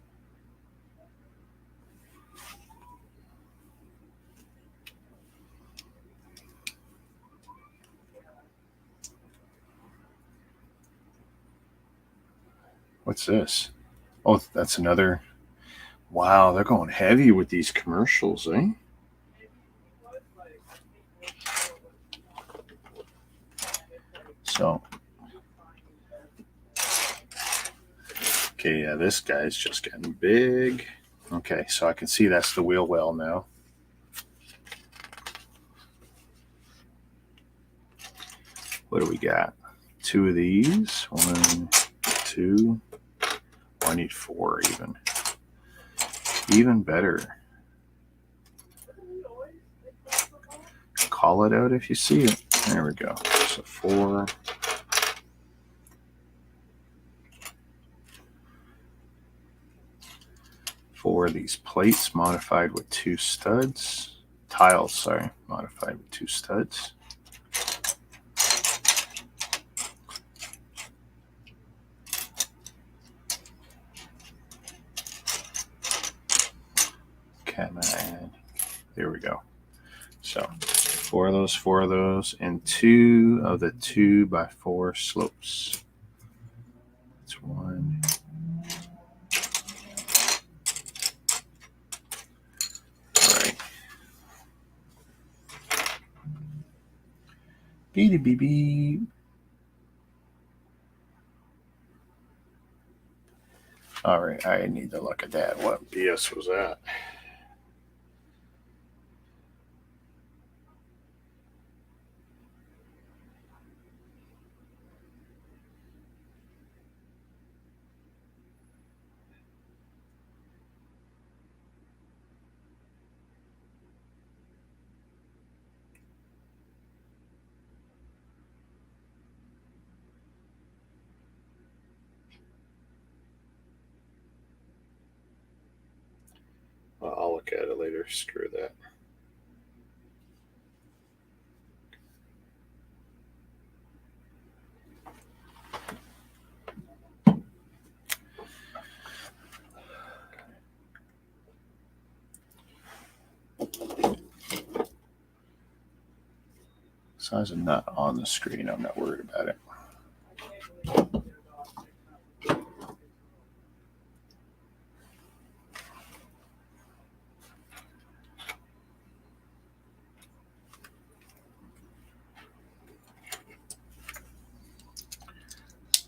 What's this? Oh, that's another. Wow, they're going heavy with these commercials, eh? So, okay, yeah, this guy's just getting big. Okay, so I can see that's the wheel well now. What do we got? 2 of these. 1, 2. Oh, I need 4 even. Even better. Call it out if you see it. There we go. So 4. For these plates modified with 2 studs. Tiles, sorry, modified with 2 studs. Come on. There we go. So 4 of those, and 2 of the 2x4 slopes. That's 1. All right. Beep. All right, I need to look at that. What BS was that? Well, I'll look at it later. Screw that. As long as I'm not on the screen, I'm not worried about it.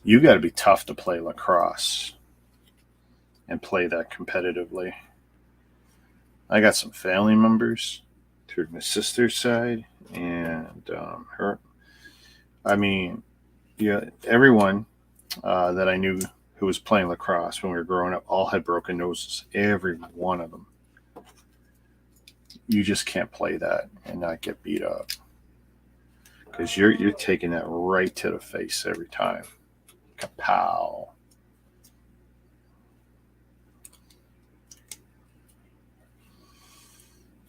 You got to be tough to play lacrosse and play that competitively. I got some family members through my sister's side, and her. I mean, yeah, everyone that I knew who was playing lacrosse when we were growing up all had broken noses. Every one of them. You just can't play that and not get beat up, because you're taking that right to the face every time. Kapow.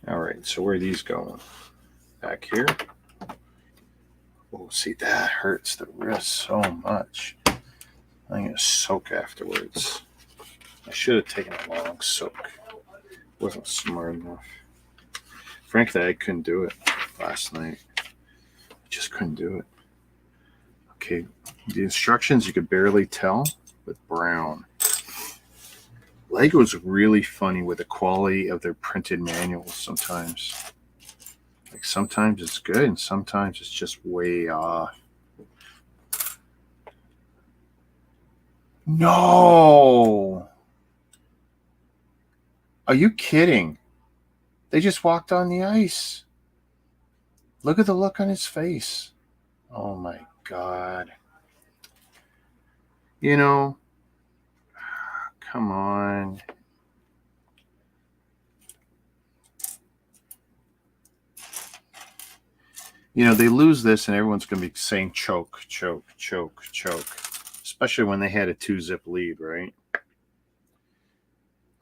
All right, so where are these going? Back here. Oh, see, that hurts the wrist so much. I'm going to soak afterwards. I should have taken a long soak. Wasn't smart enough. Frankly, I couldn't do it last night. I just couldn't do it. Okay, the instructions you could barely tell with brown. Lego's really funny with the quality of their printed manuals sometimes. Like sometimes it's good and sometimes it's just way off. No! Are you kidding? They just walked on the ice. Look at the look on his face. Oh my God. You know, come on. You know, they lose this and everyone's going to be saying choke. Especially when they had a 2-zip lead, right?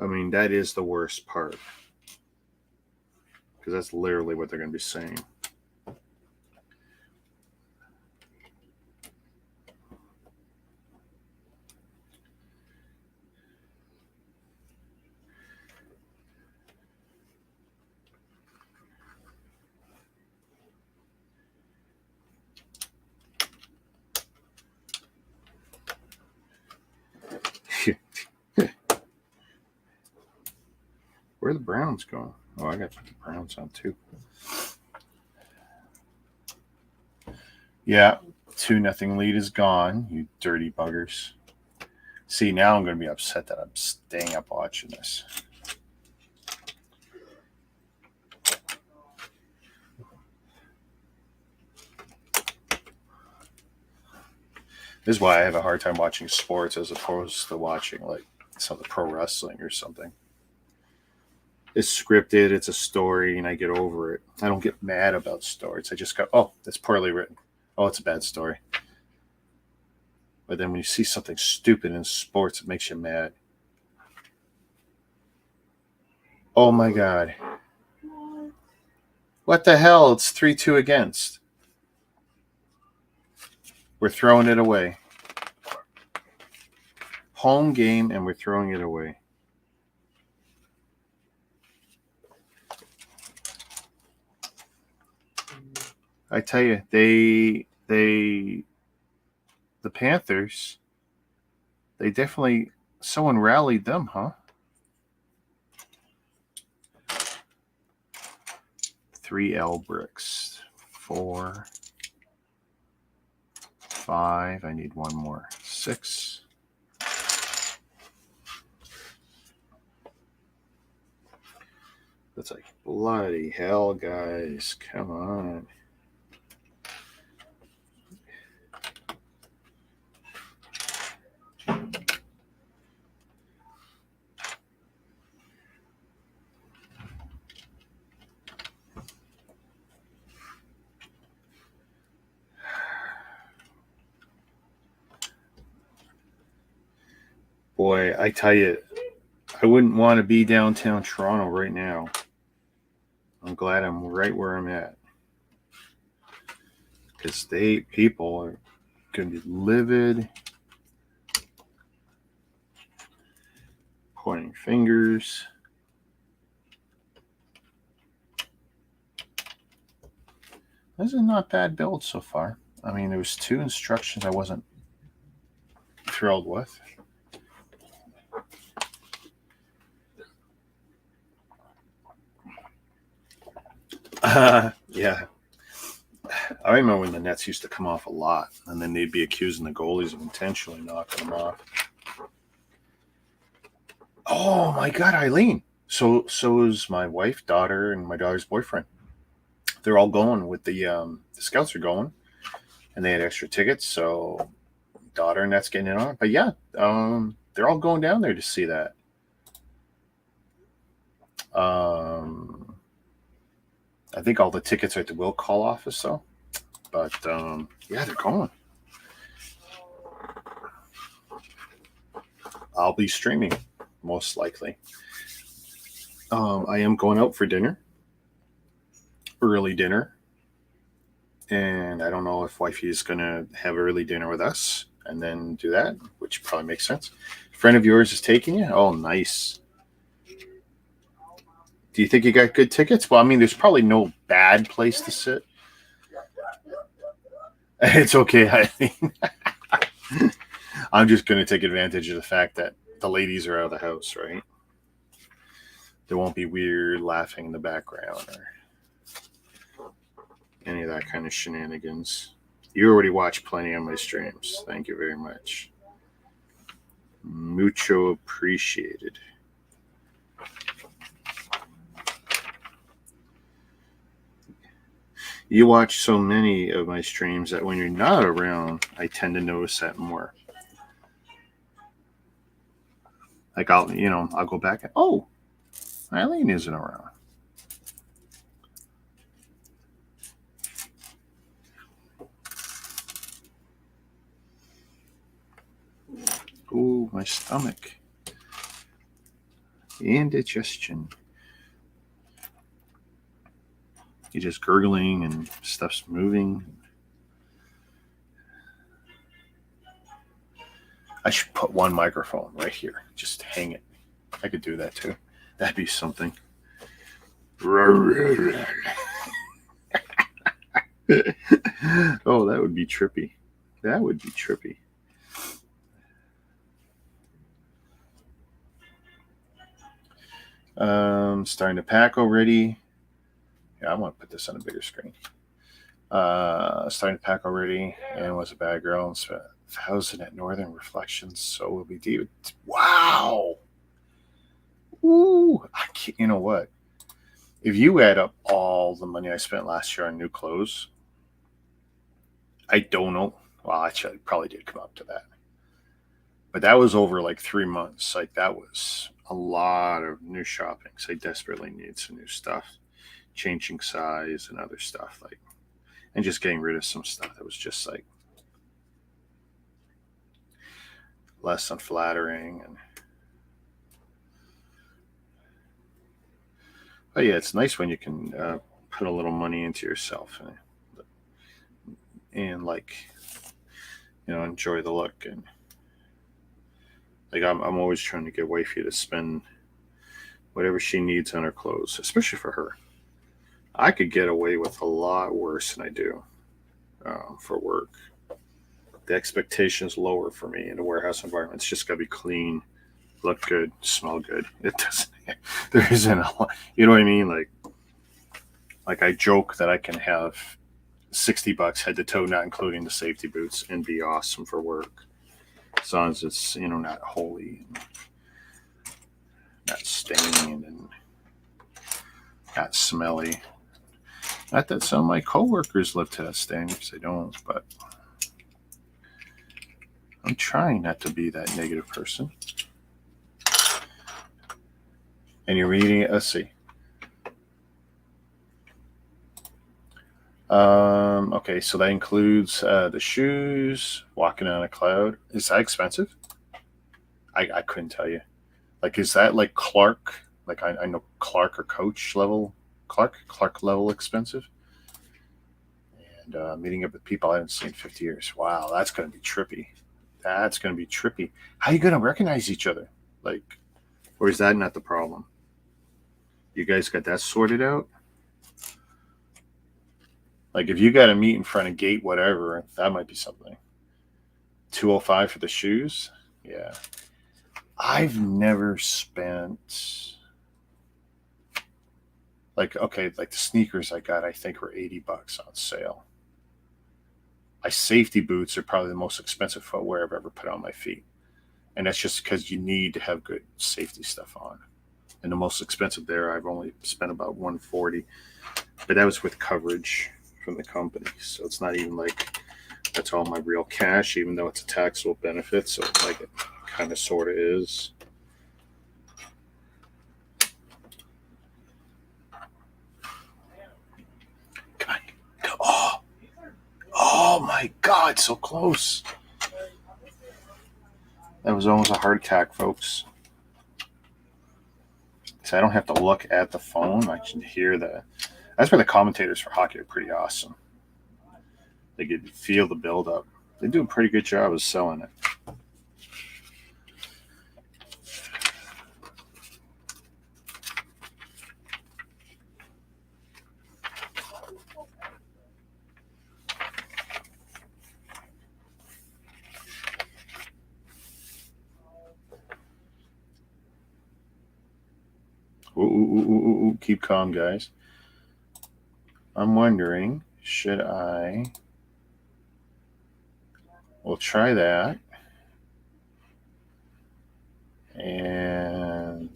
I mean, that is the worst part. Because that's literally what they're going to be saying. Where are the Browns going? Oh, I got to put the Browns on too. Yeah, 2-0 lead is gone, you dirty buggers. See, now I'm going to be upset that I'm staying up watching this. This is why I have a hard time watching sports as opposed to watching like some of the pro wrestling or something. It's scripted, it's a story, and I get over it. I don't get mad about stories. I just go, oh, that's poorly written. Oh, it's a bad story. But then when you see something stupid in sports, it makes you mad. Oh my God. What the hell? It's 3-2 against. We're throwing it away. Home game, and we're throwing it away. I tell you, the Panthers, they definitely, someone rallied them, huh? 3L bricks. 4, 5. I need one more. 6. That's like, bloody hell, guys. Come on. Boy, I tell you, I wouldn't want to be downtown Toronto right now. I'm glad I'm right where I'm at. Because people are going to be livid, pointing fingers. This is not bad build so far. I mean, there was 2 instructions I wasn't thrilled with. Yeah. I remember when the nets used to come off a lot, and then they'd be accusing the goalies of intentionally knocking them off. Oh my God, Eileen! So is my wife, daughter, and my daughter's boyfriend. They're all going with the scouts are going, and they had extra tickets. So daughter and that's getting in on it. But yeah, they're all going down there to see that. I think all the tickets are at the will call office though. But yeah, they're going. I'll be streaming, most likely. I am going out for dinner, early dinner, and I don't know if wifey is going to have early dinner with us and then do that, which probably makes sense. A friend of yours is taking you? Oh, nice. Do you think you got good tickets? Well, I mean, there's probably no bad place to sit. It's okay. I mean, I'm just going to take advantage of the fact that the ladies are out of the house, right? There won't be weird laughing in the background or any of that kind of shenanigans. You already watch plenty of my streams. Thank you very much. Mucho appreciated. You watch so many of my streams that when you're not around, I tend to notice that more. Like I'll go back and, oh, Eileen isn't around. Ooh, my stomach. Indigestion. You're just gurgling and stuff's moving. I should put one microphone right here. Just hang it. I could do that too. That'd be something. Oh, that would be trippy. That would be trippy. Starting to pack already. Yeah, I want to put this on a bigger screen. Starting to pack already, and was a bad girl and spent 1,000 at Northern Reflections. So will be David. Wow. Ooh, I can't, you know what? If you add up all the money I spent last year on new clothes, I don't know. Well, actually, it probably did come up to that. But that was over like 3 months. Like that was a lot of new shopping. So I desperately need some new stuff, changing size and other stuff, like, and just getting rid of some stuff that was just like less unflattering. And but yeah, it's nice when you can put a little money into yourself and like, enjoy the look. And like I'm always trying to get wifey to spend whatever she needs on her clothes, especially for her. I could get away with a lot worse than I do for work. The expectation's lower for me in a warehouse environment. It's just got to be clean, look good, smell good. It doesn't. There isn't a lot. You know what I mean? Like I joke that I can have $60 head to toe, not including the safety boots, and be awesome for work, as long as it's not holy, and not stained, and not smelly. Not that some of my coworkers live to that standard, they don't, but I'm trying not to be that negative person. And you're reading it. Let's see. Okay, so that includes the shoes, walking on a cloud. Is that expensive? I couldn't tell you. Like, is that like Clark? Like, I know Clark or Coach level. Clark level expensive. And meeting up with people I haven't seen in 50 years. Wow, that's going to be trippy. That's going to be trippy. How are you going to recognize each other? Like, or is that not the problem? You guys got that sorted out? Like, if you got to meet in front of gate, whatever, that might be something. $205 for the shoes? Yeah. I've never spent, like the sneakers I got, I think were $80 on sale. My safety boots are probably the most expensive footwear I've ever put on my feet. And that's just because you need to have good safety stuff on. And the most expensive there, I've only spent about $140, but that was with coverage from the company. So it's not even like that's all my real cash, even though it's a taxable benefit. So it's like it kind of sort of is. Come on. Oh my God, so close. That was almost a heart attack, folks. So I don't have to look at the phone. I can hear that's where the commentators for hockey are pretty awesome. They can feel the build-up. They do a pretty good job of selling it. Ooh, keep calm, guys. I'm wondering, should I? We'll try that. And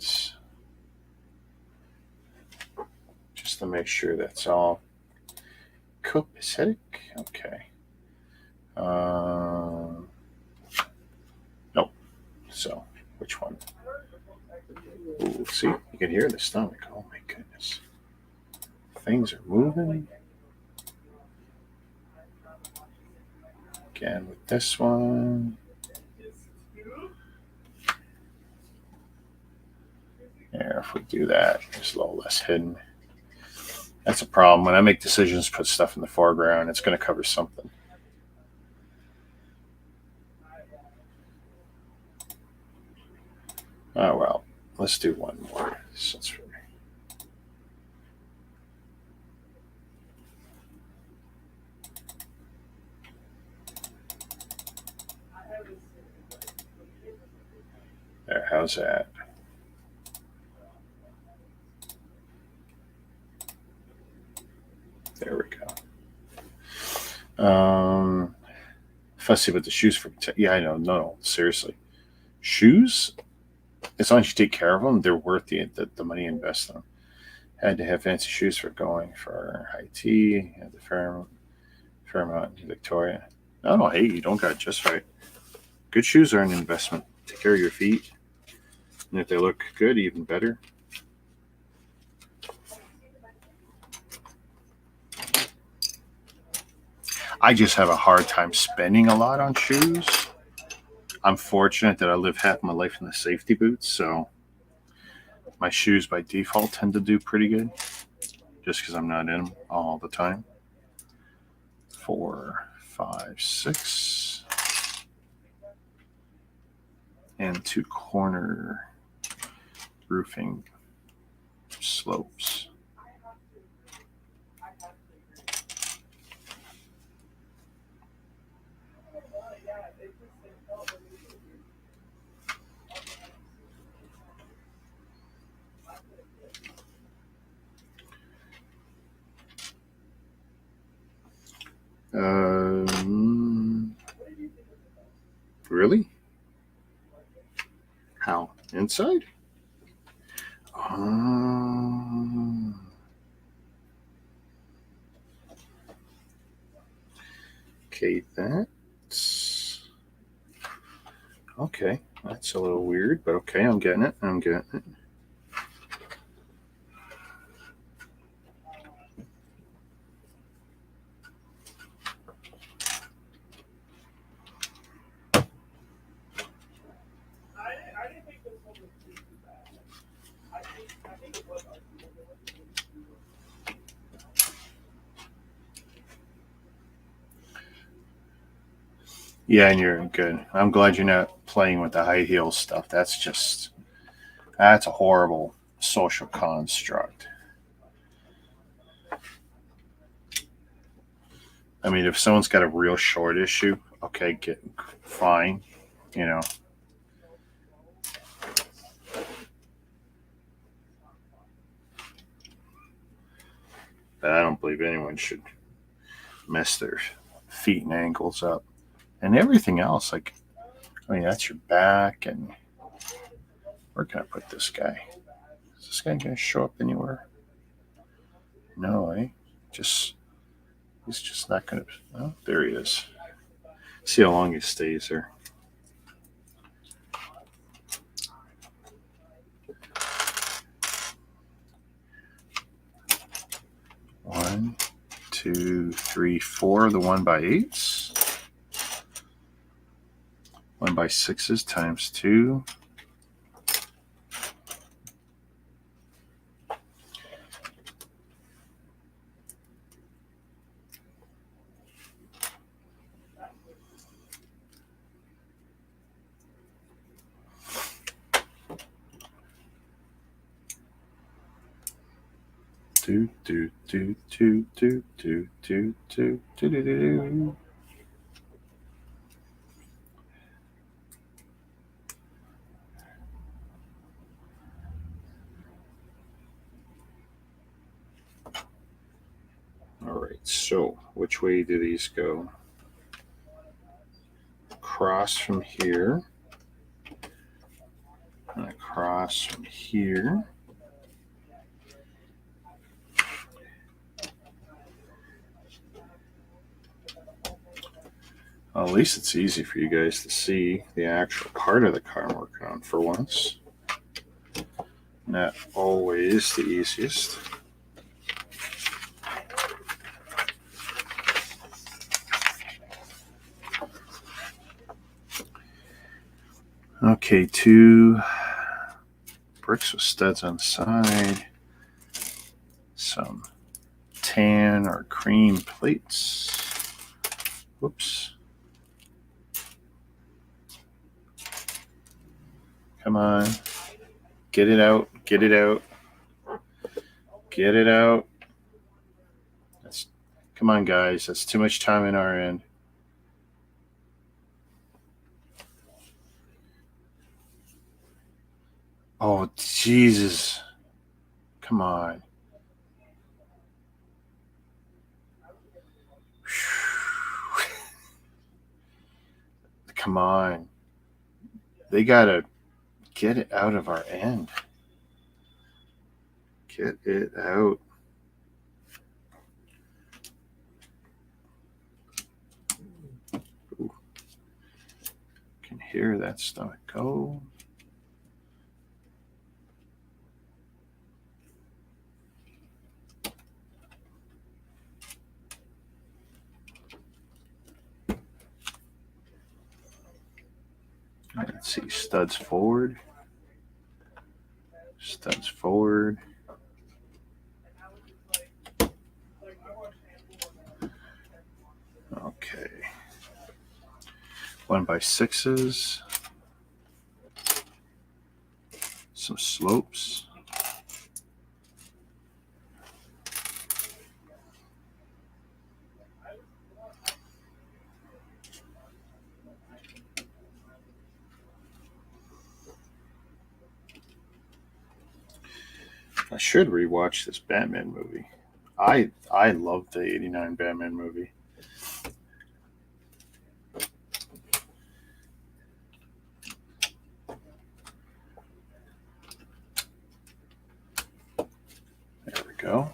just to make sure that's all copacetic. Okay. Nope. So, which one? Ooh, see, you can hear the stomach. Oh my goodness. Things are moving. Again with this one. Yeah, if we do that, it's a little less hidden. That's a problem. When I make decisions, put stuff in the foreground, it's going to cover something. Oh, well, let's do one more. There, how's that? There we go. Fussy with the shoes for yeah, I know. No, seriously, shoes. As long as you take care of them, they're worth the money invested in them. Had to have fancy shoes for going for high tea at the Fairmont in Victoria. No, hey, you don't got it just right. Good shoes are an investment. Take care of your feet, and if they look good, even better. I just have a hard time spending a lot on shoes. I'm fortunate that I live half my life in the safety boots, so my shoes by default tend to do pretty good, just because I'm not in them all the time. 4, 5, 6, and 2 corner roofing slopes. Really? How? Inside? Okay, that's okay. That's a little weird, but okay, I'm getting it. I'm getting it. Yeah, and you're good. I'm glad you're not playing with the high heel stuff. That's a horrible social construct. I mean, if someone's got a real short issue, okay, get fine, you know. But I don't believe anyone should mess their feet and ankles up. And everything else, like, I mean, that's your back. And where can I put this guy? Is this guy going to show up anywhere? No, he's just not going to. Oh, there he is. See how long he stays there. One, two, three, four. The 1x8s. 1x6s times 2. Do do do do do do do do do do do. All right, so which way do these go? Across from here, and across from here. Well, at least it's easy for you guys to see the actual part of the car I'm working on for once. Not always the easiest. Okay, 2 bricks with studs on the side. Some tan or cream plates. Whoops. Come on. Get it out. Get it out. Get it out. Come on, guys. That's too much time in our end. Oh, Jesus. Come on. Come on. They got to get it out of our end. Get it out. Ooh. Can hear that stomach go. Let's see, studs forward. Studs forward. Okay. 1x6s. Some slopes. I should rewatch this Batman movie. I love the '89 Batman movie. go.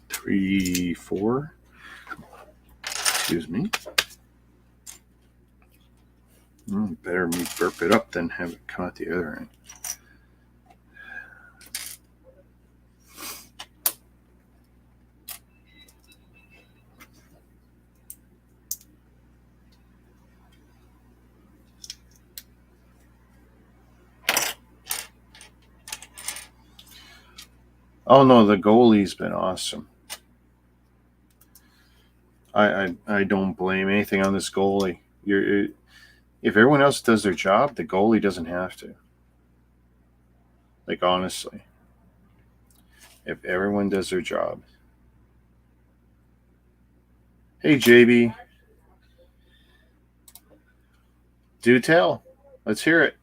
Three, four. Excuse me. Better me burp it up than have it come out the other end. Oh no, the goalie's been awesome. I don't blame anything on this goalie. If everyone else does their job, the goalie doesn't have to. Like, honestly, if everyone does their job. Hey, JB. Do tell. Let's hear it.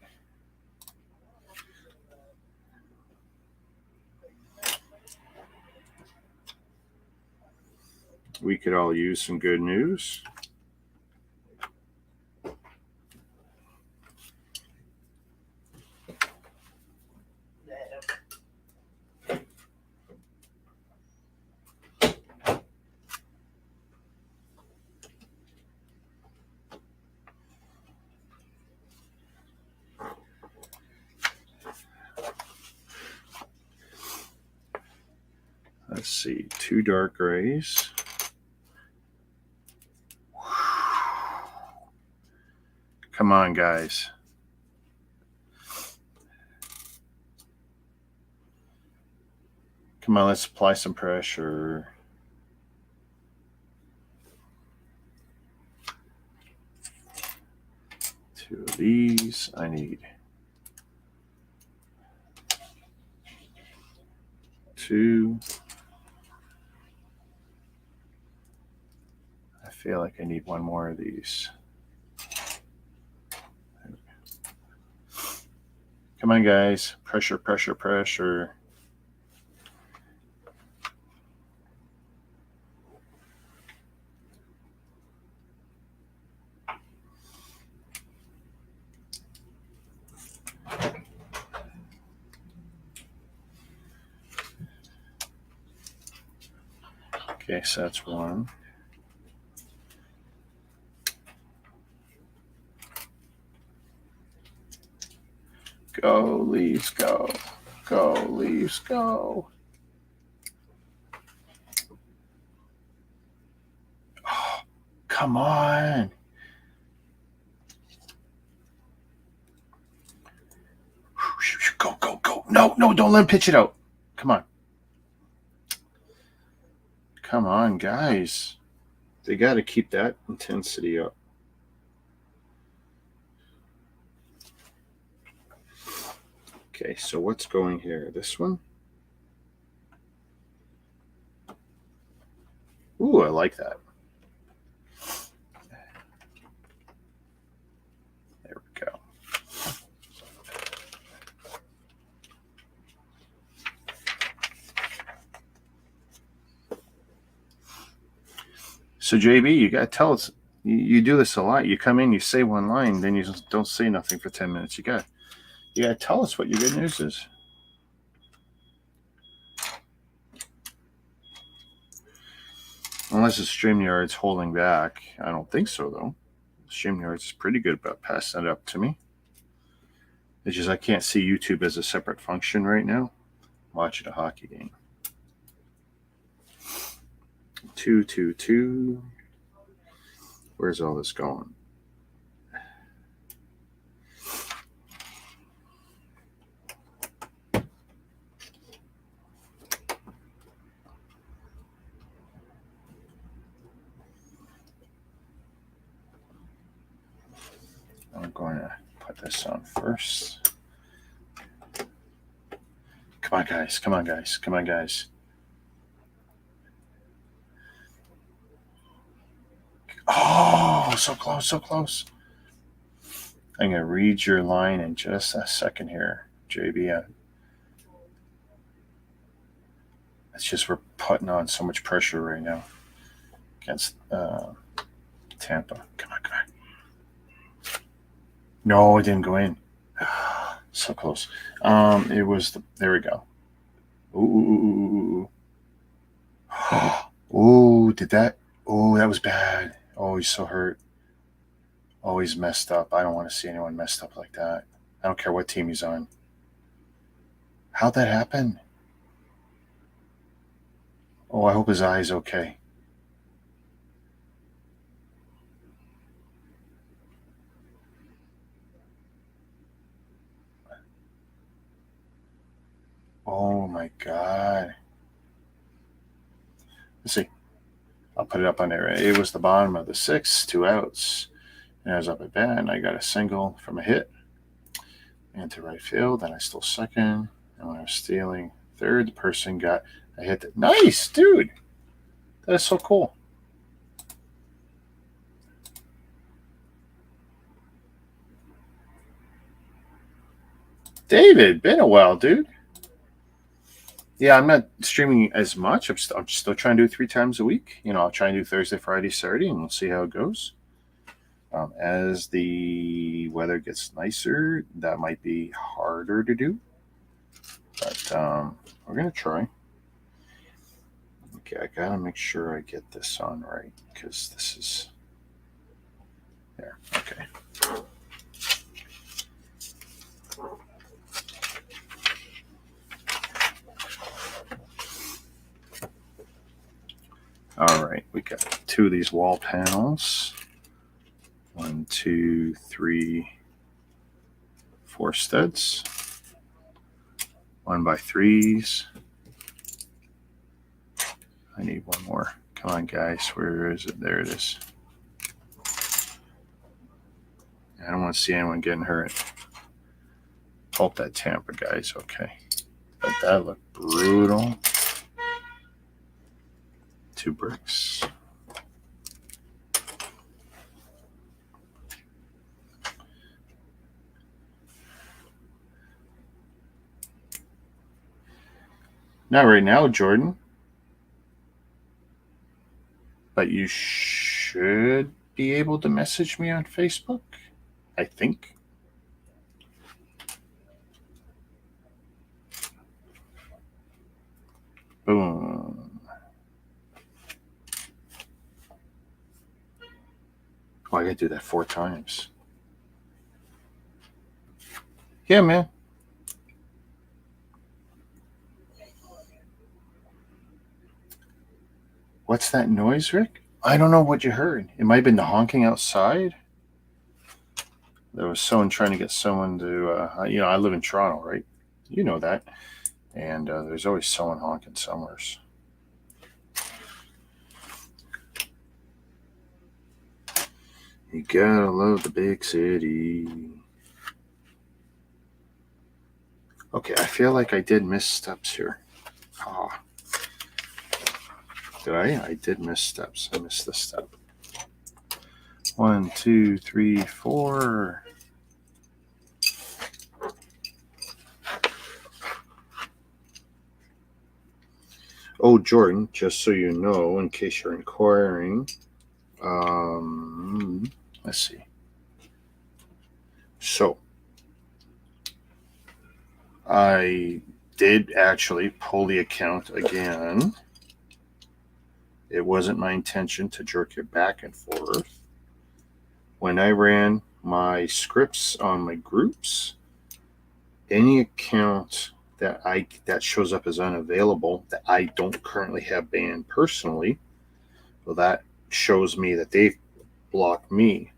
We could all use some good news. Let's see, 2 dark grays. Come on, guys. Come on, let's apply some pressure. Two of these. I need 2. I feel like I need 1 more of these. Come on, guys. Pressure, pressure, pressure. Okay, so that's 1. Go, Leafs, go. Go, Leafs, go. Oh, come on. Go, go, go. No, don't let him pitch it out. Come on. Come on, guys. They got to keep that intensity up. Okay, so what's going here? This one? Ooh, I like that. There we go. So, JB, you got to tell us. You do this a lot. You come in, you say one line, then you just don't say nothing for 10 minutes. You got to tell us what your good news is. Unless the StreamYard's holding back. I don't think so, though. StreamYard's pretty good about passing it up to me. It's just I can't see YouTube as a separate function right now. I'm watching a hockey game. 2, 2, 2. Where's all this going? I'm going to put this on first. Come on, guys. Come on, guys. Come on, guys. Oh, so close, so close. I'm going to read your line in just a second here, JB. It's just we're putting on so much pressure right now. against Tampa. Come on. No, it didn't go in. So close. It was there we go. Ooh. Oh, did that? Oh, that was bad. Oh, he's so hurt. Oh, he's messed up. I don't want to see anyone messed up like that. I don't care what team he's on. How'd that happen? Oh, I hope his eye's okay. Oh my God. Let's see. I'll put it up on there. It was the bottom of the sixth, 2 outs. And I was up at bat, and I got a single from a hit into right field, and I stole second. And when I was stealing third, the person got a hit. Nice, dude. That is so cool. David, been a while, dude. Yeah, I'm not streaming as much. I'm still trying to do 3 times a week. I'll try and do Thursday, Friday, Saturday, and we'll see how it goes. As the weather gets nicer, that might be harder to do. But we're going to try. Okay, I got to make sure I get this on right because this is... There, okay. All right, we got 2 of these wall panels. 1, 2, 3, 4 studs. 1x3s. I need one more. Come on, guys. Where is it? There it is. I don't want to see anyone getting hurt. Hope that Tampa guy's okay. But that looked brutal. 2 bricks. Not right now, Jordan. But you should be able to message me on Facebook, I think. Boom. Oh, I gotta do that 4 times. Yeah, man. What's that noise, Rick? I don't know what you heard. It might have been the honking outside. There was someone trying to get someone to, I live in Toronto, right? You know that. And there's always someone honking somewhere. You gotta love the big city. Okay, I feel like I did miss steps here. Oh. Did I? I did miss steps. I missed this step. 1, 2, 3, 4. Oh, Jordan, just so you know, in case you're inquiring, let's see. So, I did actually pull the account again. It wasn't my intention to jerk it back and forth. When I ran my scripts on my groups, any account that shows up as unavailable that I don't currently have banned personally, well, that shows me that they've blocked me.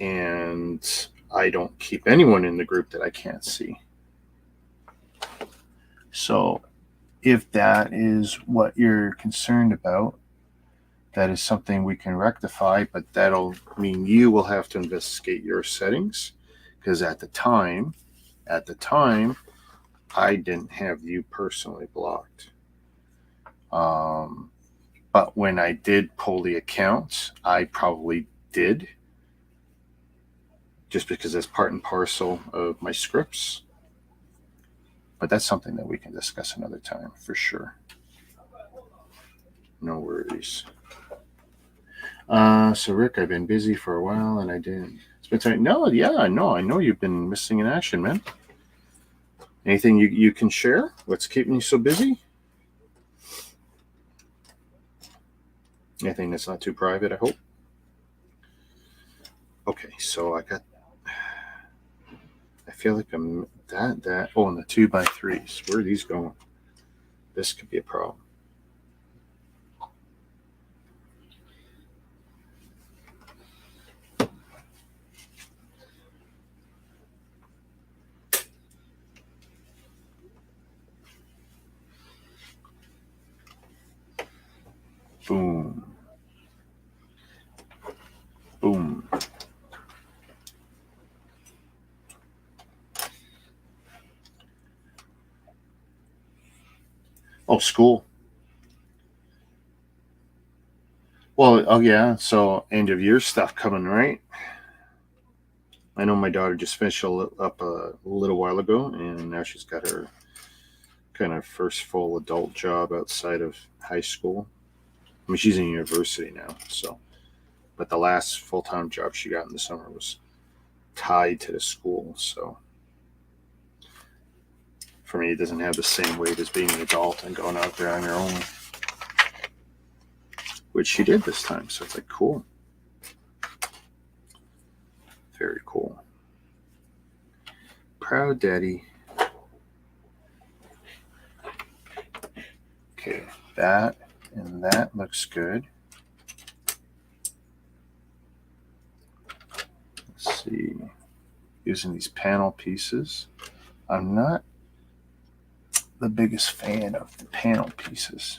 And I don't keep anyone in the group that I can't see. So if that is what you're concerned about, that is something we can rectify, but that'll mean you will have to investigate your settings, because at the time, I didn't have you personally blocked. But when I did pull the accounts, I probably did, just because that's part and parcel of my scripts. But that's something that we can discuss another time for sure. No worries. So Rick, I've been busy for a while and I didn't spend time. No, yeah, no, I know you've been missing in action, man. Anything you can share? What's keeping you so busy? Anything that's not too private, I hope. Okay, so I feel like I'm that. Oh, and the 2x3s. Where are these going? This could be a problem. Boom. Boom. Oh, school. Well, oh yeah. So end of year stuff coming, right? I know my daughter just finished up a little while ago, and now she's got her kind of first full adult job outside of high school. I mean, she's in university now, so. But the last full time job she got in the summer was tied to the school, so for me, it doesn't have the same weight as being an adult and going out there on your own, which she did this time. So it's like, cool. Very cool. Proud daddy. Okay, that and that looks good. Let's see. Using these panel pieces. I'm not the biggest fan of the panel pieces.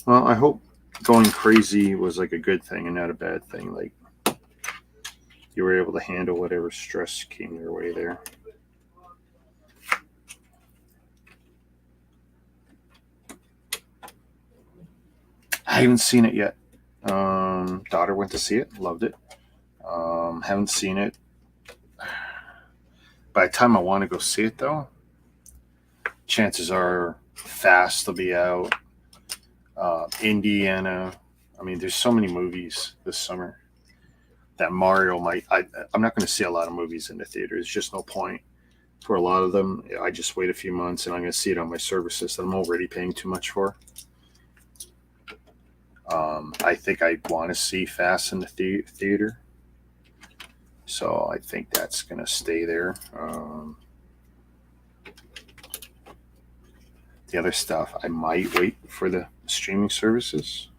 Well, I hope going crazy was like a good thing and not a bad thing. Like you were able to handle whatever stress came your way there. I haven't seen it yet. Daughter went to see it, loved it. Haven't seen it. By the time I want to go see it, though, chances are Fast will be out. Indiana. I mean, there's so many movies this summer that Mario might. I'm not going to see a lot of movies in the theater. There's just no point for a lot of them. I just wait a few months and I'm going to see it on my services that I'm already paying too much for. I think I want to see Fast in the theater. So I think that's going to stay there. The other stuff, I might wait for the streaming services.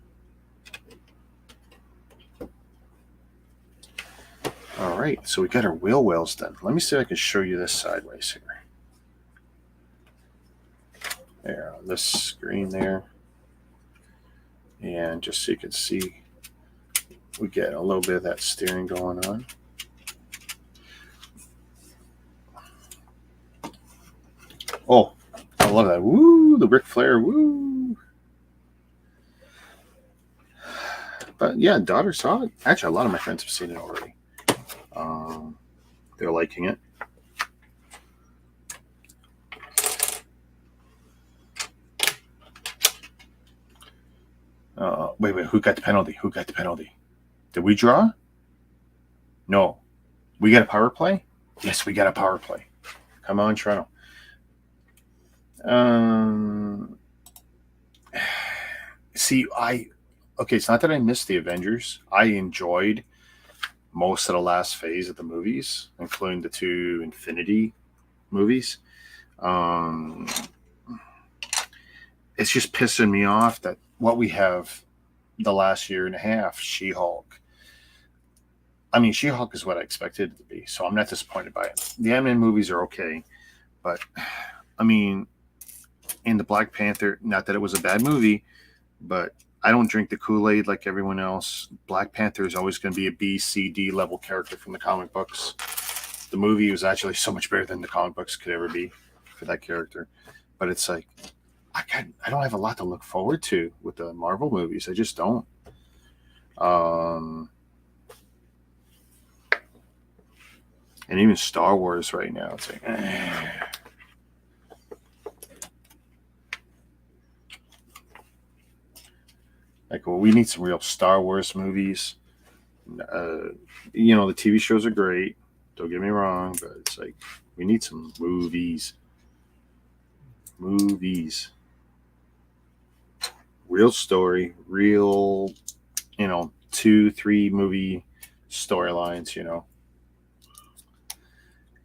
All right, so we got our wheel wells done. Let me see if I can show you this sideways here. There, on this screen there. And just so you can see, we get a little bit of that steering going on. Oh, I love that. Woo, the Ric Flair, woo. But yeah, daughter saw it. Actually, a lot of my friends have seen it already. They're liking it. Wait, who got the penalty? Who got the penalty? Did we draw? No. We got a power play? Yes, we got a power play. Come on, Toronto. See, okay, it's not that I missed the Avengers. I enjoyed most of the last phase of the movies, including the 2 Infinity movies. It's just pissing me off that what we have the last year and a half, She-Hulk. I mean, She-Hulk is what I expected it to be, so I'm not disappointed by it. The Ant-Man movies are okay, but I mean, in the Black Panther, not that it was a bad movie, but I don't drink the Kool-Aid like everyone else. Black Panther is always going to be a B, C, D level character from the comic books. The movie was actually so much better than the comic books could ever be for that character. But it's like, I don't have a lot to look forward to with the Marvel movies. I just don't. And even Star Wars right now, it's like, But we need some real Star Wars movies. You know, the TV shows are great. Don't get me wrong, but it's like we need some movies. Movies. Real story, real, you know, 2-3 movie storylines, you know.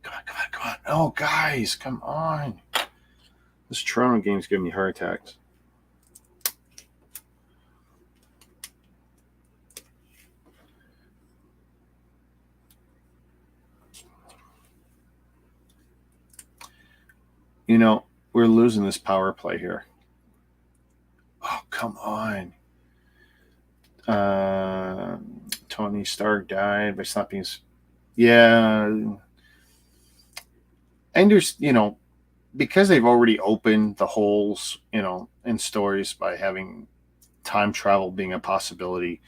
Come on. Oh, guys, come on. This Toronto game's giving me heart attacks. You know, we're losing this power play here. Oh, come on. Tony Stark died by stopping his... Yeah. And there's, you know, because they've already opened the holes, you know, in stories by having time travel being a possibility,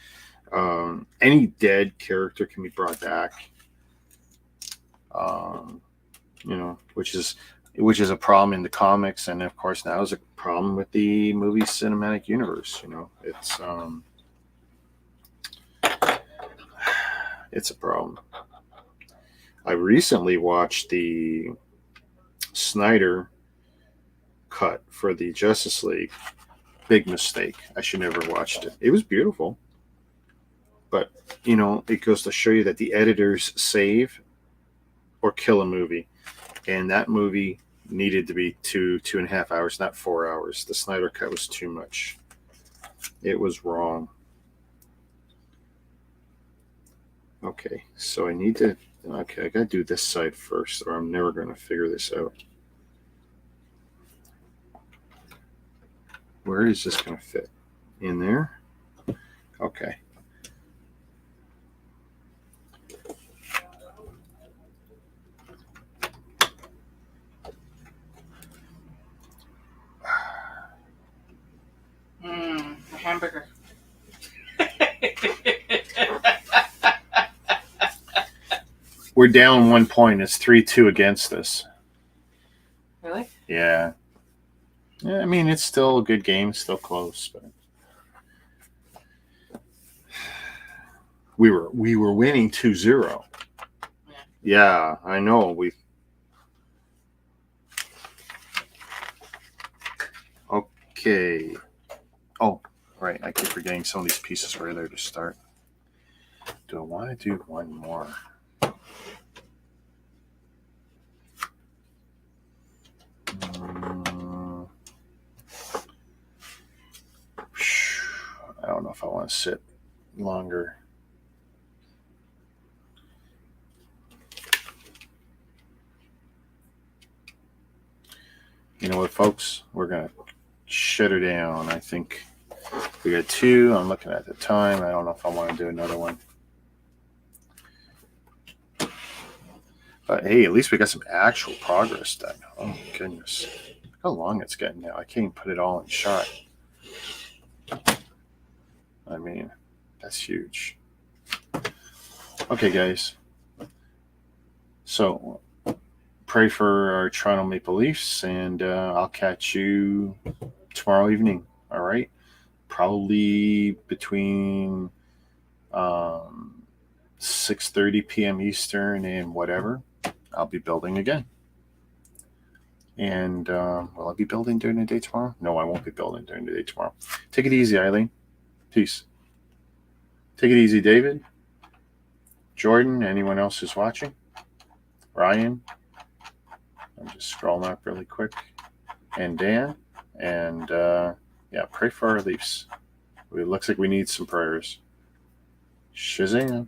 any dead character can be brought back. You know, which is a problem in the comics, and of course now is a problem with the movie cinematic universe. You know, it's a problem. I recently watched the Snyder cut for the Justice League. Big mistake. I should never have watched it. It was beautiful, but you know, it goes to show you that the editors save or kill a movie, and that movie needed to be 2.5 hours, not 4 hours. The Snyder cut was too much. It was wrong. Okay, so I need to... Okay, I gotta do this side first, or I'm never going to figure this out. Where is this going to fit? In there? Okay. A hamburger. We're down 1 point. It's 3-2 against us. Really? Yeah. I mean, it's still a good game, still close, but we were winning 2-0. Yeah, I know. Okay. Oh, right. I keep forgetting some of these pieces were there to start. Do I want to do one more? I don't know if I want to sit longer. You know what, folks? We're going to shut her down. I think we got 2. I'm looking at the time. I don't know if I want to do another one. But hey, at least we got some actual progress done. Oh, goodness. Look how long it's getting now. I can't even put it all in shot. I mean, that's huge. Okay, guys. So, pray for our Toronto Maple Leafs, and I'll catch you tomorrow evening. All right? Probably between 6:30 p.m. Eastern and whatever. I'll be building again. And will I be building during the day tomorrow? No, I won't be building during the day tomorrow. Take it easy, Eileen. Peace. Take it easy, David. Jordan, anyone else who's watching? Ryan. I'm just scrolling up really quick. And Dan. And yeah, pray for our Leafs. It looks like we need some prayers. Shazam.